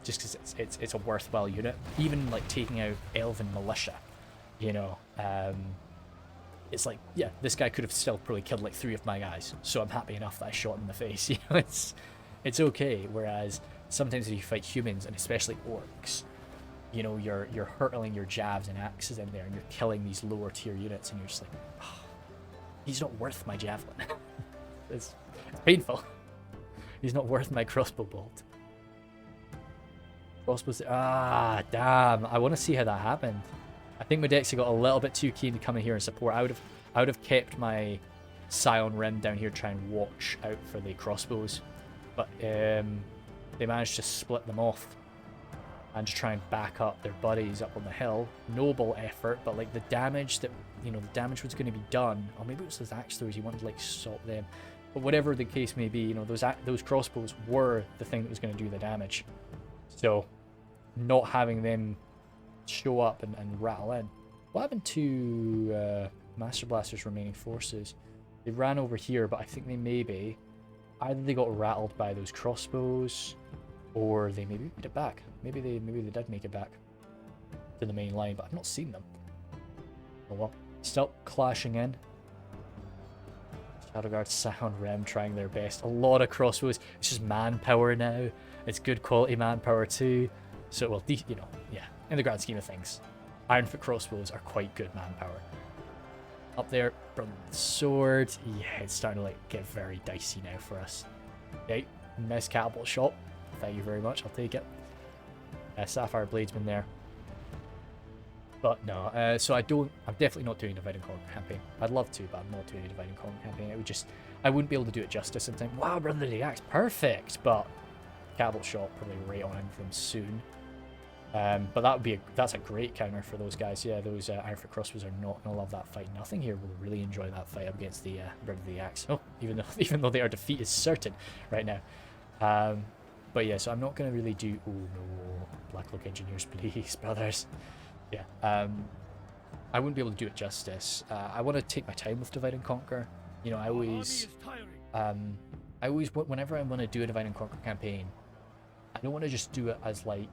S1: Just because it's a worthwhile unit. Even, like, taking out elven militia. It's like, yeah, this guy could have still probably killed, like, 3 of my guys. So I'm happy enough that I shot him in the face. It's okay. Whereas sometimes if you fight humans, and especially orcs, you're hurtling your jabs and axes in there, and you're killing these lower tier units, and you're just like, oh, he's not worth my javelin. it's painful. He's not worth my crossbow bolt. crossbows there. Ah, damn. I want to see how that happened. I think Medexia got a little bit too keen to come in here and support. I would have kept my Scion Rim down here to try and watch out for the crossbows. But they managed to split them off and to try and back up their buddies up on the hill. Noble effort, but like the damage that, the damage was going to be done, or maybe it was those axe throwers, he wanted to like stop them. But whatever the case may be, those crossbows were the thing that was going to do the damage. So not having them show up and rattle in. What happened to Master Blaster's remaining forces? They ran over here, but I think they maybe either they got rattled by those crossbows, or they maybe made it back. Maybe they did make it back to the main line, but I've not seen them. Oh well. Still clashing in. Shadowguard, Sound Rem trying their best. A lot of crossbows. It's just manpower now. It's good quality manpower too. So, well, yeah, in the grand scheme of things, Ironfoot crossbows are quite good manpower. Up there, from the sword. Yeah, it's starting to like get very dicey now for us. Okay, nice catapult shot. Thank you very much. I'll take it. Sapphire Bladesman there. But no, so I'm definitely not doing a Divide and Conquer campaign. I'd love to, but I'm not doing a Divide and Conquer campaign. I wouldn't be able to do it justice in time. Wow, Brother of the Axe, perfect! But catapult shot probably right on into them soon. But that's a great counter for those guys. Yeah, those Ironfoot crossbows are not gonna love that fight. Nothing here will really enjoy that fight up against the Brother of the Axe. Oh, even though their defeat is certain right now. But yeah, so I'm not gonna really do. Oh no, Blacklock Engineers, please, brothers. Yeah, I wouldn't be able to do it justice. I want to take my time with Divide and Conquer. I always, whenever I want to do a Divide and Conquer campaign, I don't want to just do it as like,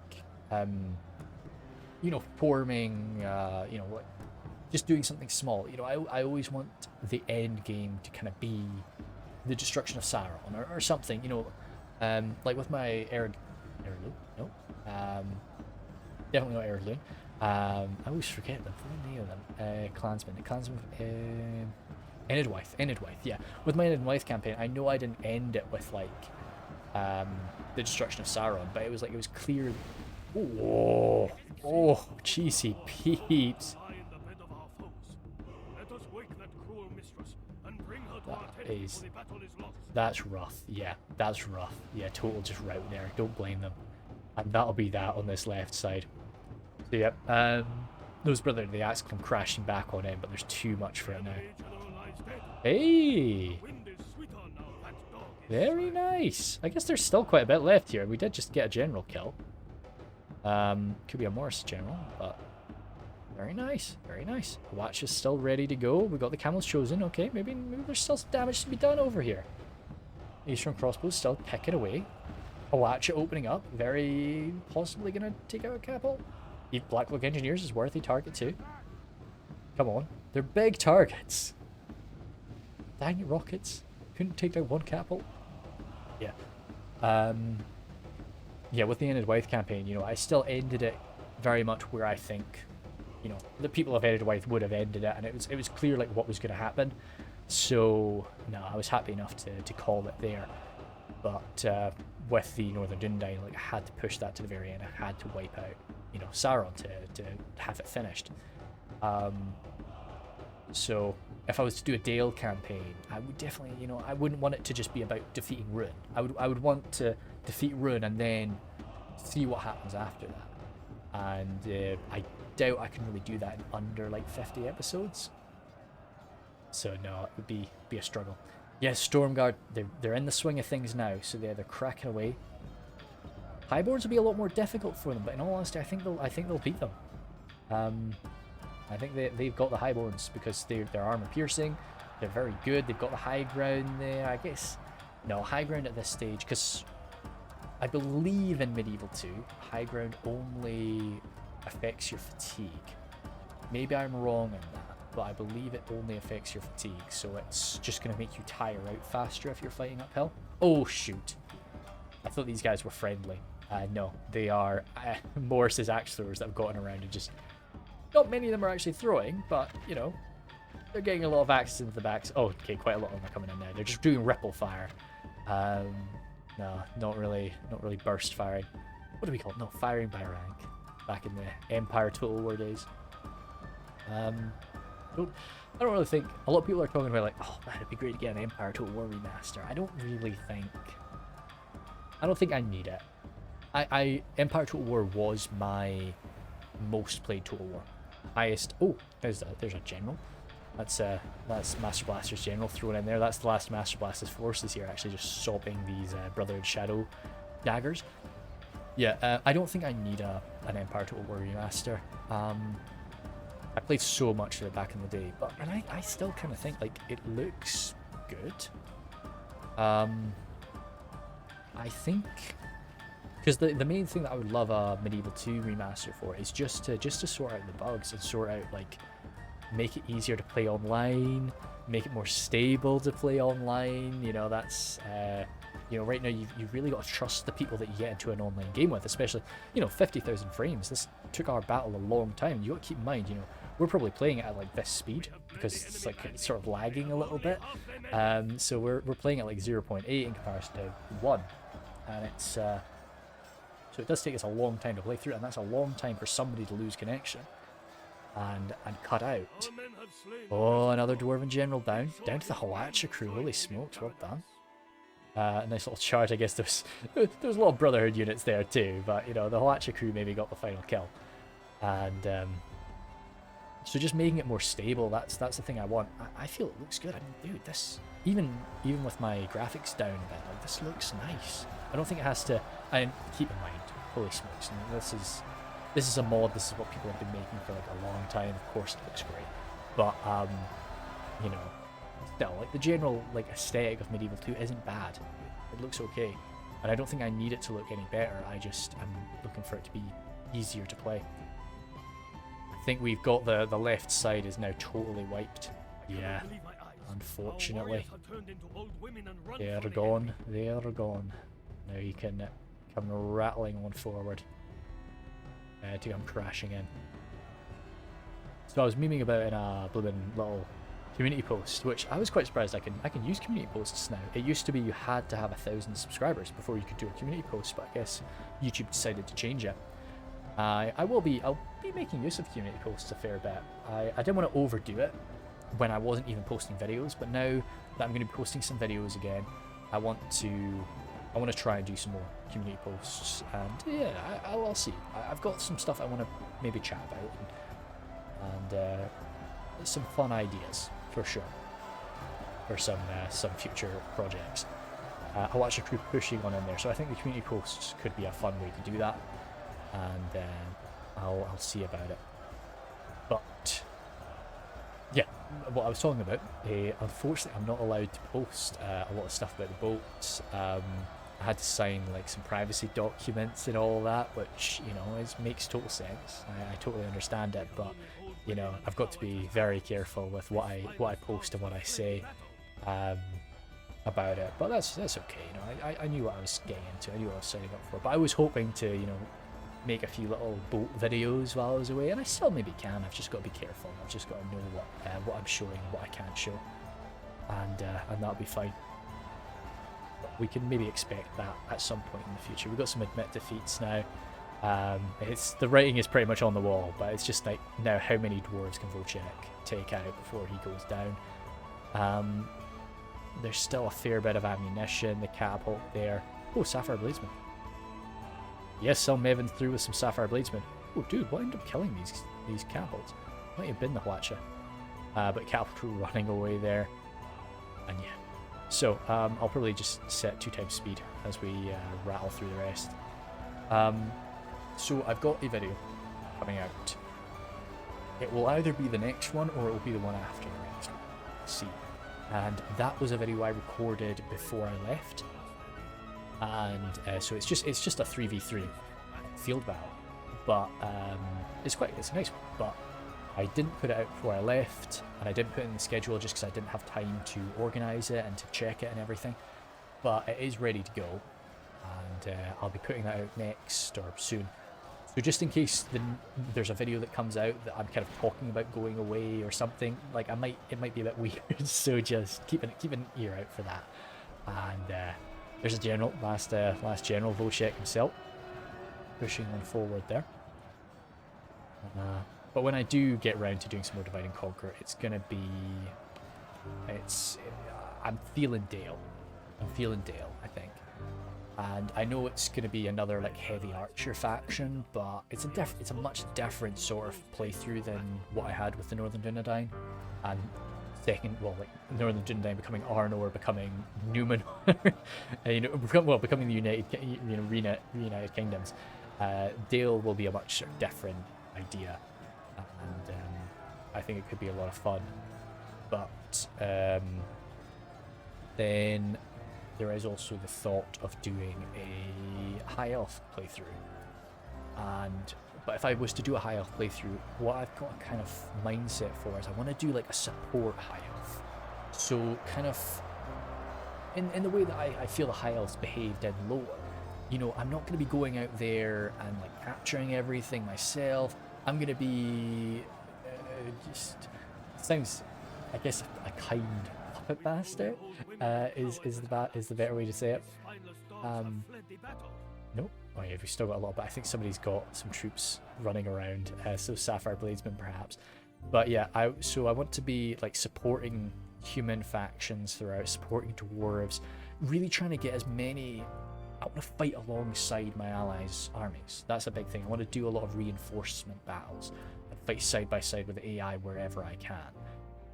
S1: forming, like just doing something small. I always want the end game to kind of be the destruction of Sauron or something. Like with my Heirloom. No, definitely not Heirloom. I always forget them. What are the name of them? Clansmen. Enidwaith, yeah. With my Enidwaith campaign, I know I didn't end it with like the destruction of Sauron, but it was clear. Oh, cheesy peeps. That's rough. Yeah, that's rough. Yeah, total just route there. Don't blame them. And that'll be that on this left side. So yeah, those Brother of the Axe come crashing back on in, but there's too much for it now. Hey! Very nice. I guess there's still quite a bit left here. We did just get a general kill. Could be a Morris general, but very nice. Very nice. Watch is still ready to go. We got the camels chosen. Okay, maybe there's still some damage to be done over here. Eastern crossbows still picking away. Awatcha opening up. Very possibly going to take out a catapult. Blacklock Engineers is worthy target too. Come on. They're big targets. Dang it, rockets. Couldn't take down one catapult. Yeah. Yeah, with the Enidwaith campaign, I still ended it very much where I think, the people of Enidwaith would have ended it, and it was clear like what was going to happen. So no, I was happy enough to call it there. But with the Northern Dundee, I had to push that to the very end. I had to wipe out, Sauron to have it finished. So if I was to do a Dale campaign, I would definitely, I wouldn't want it to just be about defeating Rhun. I would want to defeat Rhun and then see what happens after that. And I doubt I can really do that in under 50 episodes. So no, it would be a struggle. Yes, Stormguard, they're in the swing of things now, so they're cracking away. Highborns will be a lot more difficult for them, but in all honesty, I think they'll beat them. I think they've got the Highborns because they're armor piercing. They're very good. They've got the high ground there. I guess no high ground at this stage because I believe in Medieval 2, high ground only affects your fatigue. Maybe I'm wrong in that, but I believe it only affects your fatigue, so it's just going to make you tire out faster if you're fighting uphill. Oh shoot, I thought these guys were friendly. No, they are Morris's axe throwers that have gotten around and just, not many of them are actually throwing, but they're getting a lot of axes into the backs. Oh, okay, quite a lot of them are coming in now. They're just doing ripple fire. No, not really burst firing. what do we call it? No, firing by rank. Back in the Empire Total War days. I don't really think, a lot of people are talking about like, oh man, it'd be great to get an Empire Total War remaster. I don't think I need it. Empire Total War was my most played Total War. Highest, oh, there's a general. That's Master Blaster's general thrown in there. That's the last Master Blaster's forces here, actually just sopping these Brotherhood Shadow daggers. Yeah, I don't think I need an Empire Total War remaster. I played so much of it back in the day, but and I still kind of think like it looks good. I think because the main thing that I would love a Medieval 2 remaster for is just to sort out the bugs and sort out like make it easier to play online, make it more stable to play online. You know, that's you know, right now you've really got to trust the people that you get into an online game with, especially, you know, 50,000 frames. This took our battle a long time. You got to keep in mind, you know, we're probably playing it at like this speed because it's like it's sort of lagging a little bit. So we're playing at like 0.8 in comparison to 1, and it's so it does take us a long time to play through, and that's a long time for somebody to lose connection and cut out. Oh, another Dwarven general down to the Halacha crew. Holy smokes, well done. A nice little charge. I guess there's a lot of Brotherhood units there too, but you know, the Halacha crew maybe got the final kill. And so just making it more stable, that's the thing I want. I feel it looks good. I mean, dude, this even with my graphics down a bit, like this looks nice. I don't think it has to. And keep in mind, holy smokes, and this is a mod. This is what people have been making for like a long time. Of course, it looks great, but you know, still, like the general like aesthetic of Medieval 2 isn't bad. It looks okay, and I don't think I need it to look any better. I'm looking for it to be easier to play. I think we've got the left side is now totally wiped. Yeah, unfortunately. They're gone. They're gone. Now you can come rattling on forward to come crashing in. So I was memeing about in a blooming little community post, which I was quite surprised I can use community posts now. It used to be you had to have 1,000 subscribers before you could do a community post, but I guess YouTube decided to change it. I'll be making use of community posts a fair bit. I didn't want to overdo it when I wasn't even posting videos, but now that I'm going to be posting some videos again, I want to try and do some more community posts, and yeah, I'll see. I've got some stuff I want to maybe chat about, and some fun ideas for sure for some future projects. I'll actually keep pushing on in there, so I think the community posts could be a fun way to do that, and I'll see about it. But yeah, what I was talking about, unfortunately I'm not allowed to post a lot of stuff about the boats. I had to sign like some privacy documents and all that, which, you know, makes total sense. I totally understand it, but you know, I've got to be very careful with what I post and what I say about it. But that's okay. You know, I knew what I was getting into. I knew what I was signing up for. But I was hoping to, you know, make a few little boat videos while I was away, and I still maybe can. I've just got to be careful. I've just got to know what I'm showing, what I can't show, and that'll be fine. But we can maybe expect that at some point in the future. We've got some admit defeats now. The writing is pretty much on the wall, but it's just like now how many dwarves can Vocek take out before he goes down. There's still a fair bit of ammunition. The catapult there. Oh, Sapphire Bladesman. Yes, some Mevin through with some Sapphire Bladesman. Oh, dude, what ended up killing these catapults? Might have been the Halacha. But catapult running away there. And yeah. So, I'll probably just set 2x speed as we rattle through the rest. So I've got a video coming out. It will either be the next one or it will be the one after the next one. Let's see. And that was a video I recorded before I left. And so it's just a 3v3 field battle. But it's a nice one. But I didn't put it out before I left, and I didn't put it in the schedule just because I didn't have time to organise it and to check it and everything. But it is ready to go, and I'll be putting that out next or soon. So just in case there's a video that comes out that I'm kind of talking about going away or something, like it might be a bit weird. So just keep an ear out for that. And there's a general, last general Vocek himself. pushing on forward there. But when I do get around to doing some more Divide and Conquer, it's gonna be... I'm feeling Dale. I think. And I know it's gonna be another like heavy archer faction, but it's a much different sort of playthrough than what I had with the Northern Dunedain. And Northern Dunedain becoming Arnor, becoming Numenor, becoming the reunited kingdoms. Dale will be a much different idea, and I think it could be a lot of fun. But then there is also the thought of doing a high elf playthrough, but if I was to do a high elf playthrough, what I've got a kind of mindset for is I want to do like a support high elf. So kind of in the way that I feel the high elves behaved in lore. I'm not going to be going out there and like capturing everything myself. I'm going to be sounds, I guess, a kind puppet master is the better way to say it. Nope. Oh yeah, we've still got a lot, but I think somebody's got some troops running around, so Sapphire Bladesmen perhaps. But yeah, I want to be like supporting human factions throughout, supporting dwarves, really trying to get as many. I want to fight alongside my allies' armies. That's a big thing. I want to do a lot of reinforcement battles and fight side by side with the AI wherever I can.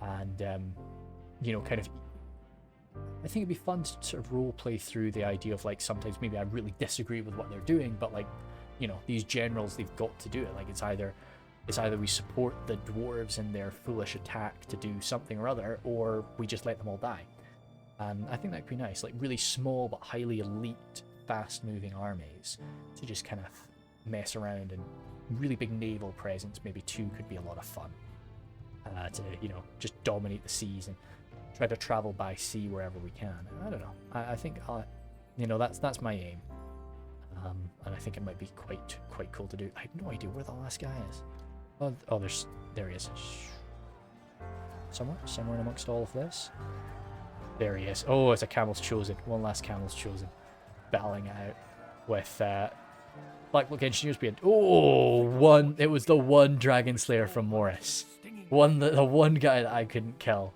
S1: And kind of, I think it'd be fun to sort of role play through the idea of like sometimes maybe I really disagree with what they're doing, but like, these generals, they've got to do it. Like it's either we support the dwarves in their foolish attack to do something or other, or we just let them all die. And I think that'd be nice, like really small but highly elite, fast-moving armies to just kind of mess around, and really big naval presence, maybe too, could be a lot of fun. To just dominate the seas and try to travel by sea wherever we can. I don't know. I think that's my aim, and I think it might be quite cool to do. I have no idea where the last guy is. Oh, there he is. Somewhere amongst all of this. There he is. Oh, it's a Camel's Chosen. One last Camel's Chosen. Battling it out with Black Book Engineers being... It was the one Dragon Slayer from Morris. The one guy that I couldn't kill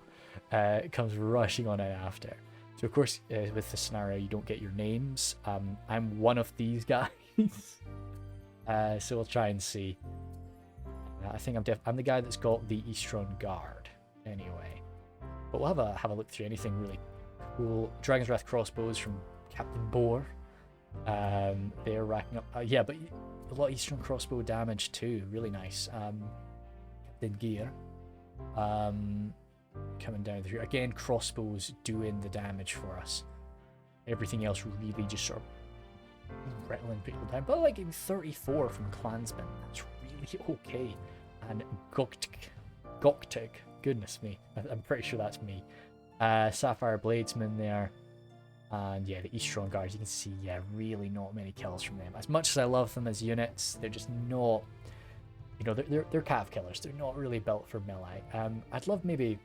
S1: comes rushing on out after. So of course, with the scenario, you don't get your names. I'm one of these guys. So we'll try and see. I think I'm the guy that's got the Eastron Guard, anyway. But we'll have a look through anything really cool. Dragon's Wrath crossbows from Captain Boar. They're racking up. But a lot of Eastern crossbow damage too. Really nice. Captain Gear. Coming down through again. Crossbows doing the damage for us. Everything else really just sort of rattling people down. But like in 34 from Clansmen, that's really okay. And Goktig. Goodness me, I'm pretty sure that's me. Sapphire Bladesman there, and yeah, the Eastron Guards. You can see, yeah, really not many kills from them. As much as I love them as units, they're just not. They're cav killers. They're not really built for melee. I'd love maybe.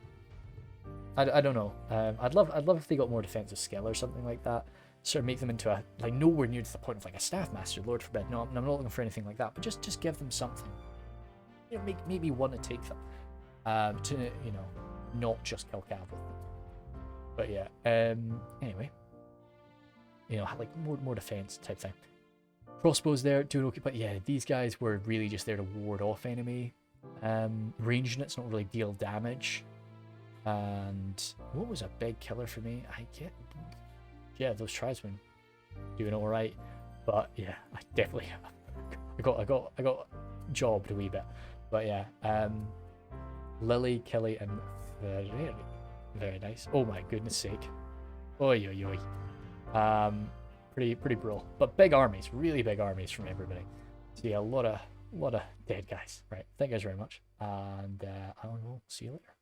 S1: I don't know. I'd love if they got more defensive skill or something like that. Sort of make them into nowhere near to the point of like a staff master. Lord forbid. No, I'm not looking for anything like that. But just give them something. Make me want to take them. To not just kill cav with them. But yeah, anyway, like more defense type thing. Crossbows there doing okay, but yeah, these guys were really just there to ward off enemy range units, not really deal damage. And what was a big killer for me? Those tribesmen doing all right, but yeah, I definitely I got jobbed a wee bit, but yeah. Lily, Kelly, and very nice. Oh my goodness sake. Oi. Pretty brutal. But big armies, really big armies from everybody. So yeah, a lot of dead guys. Right. Thank you guys very much. And I will see you later.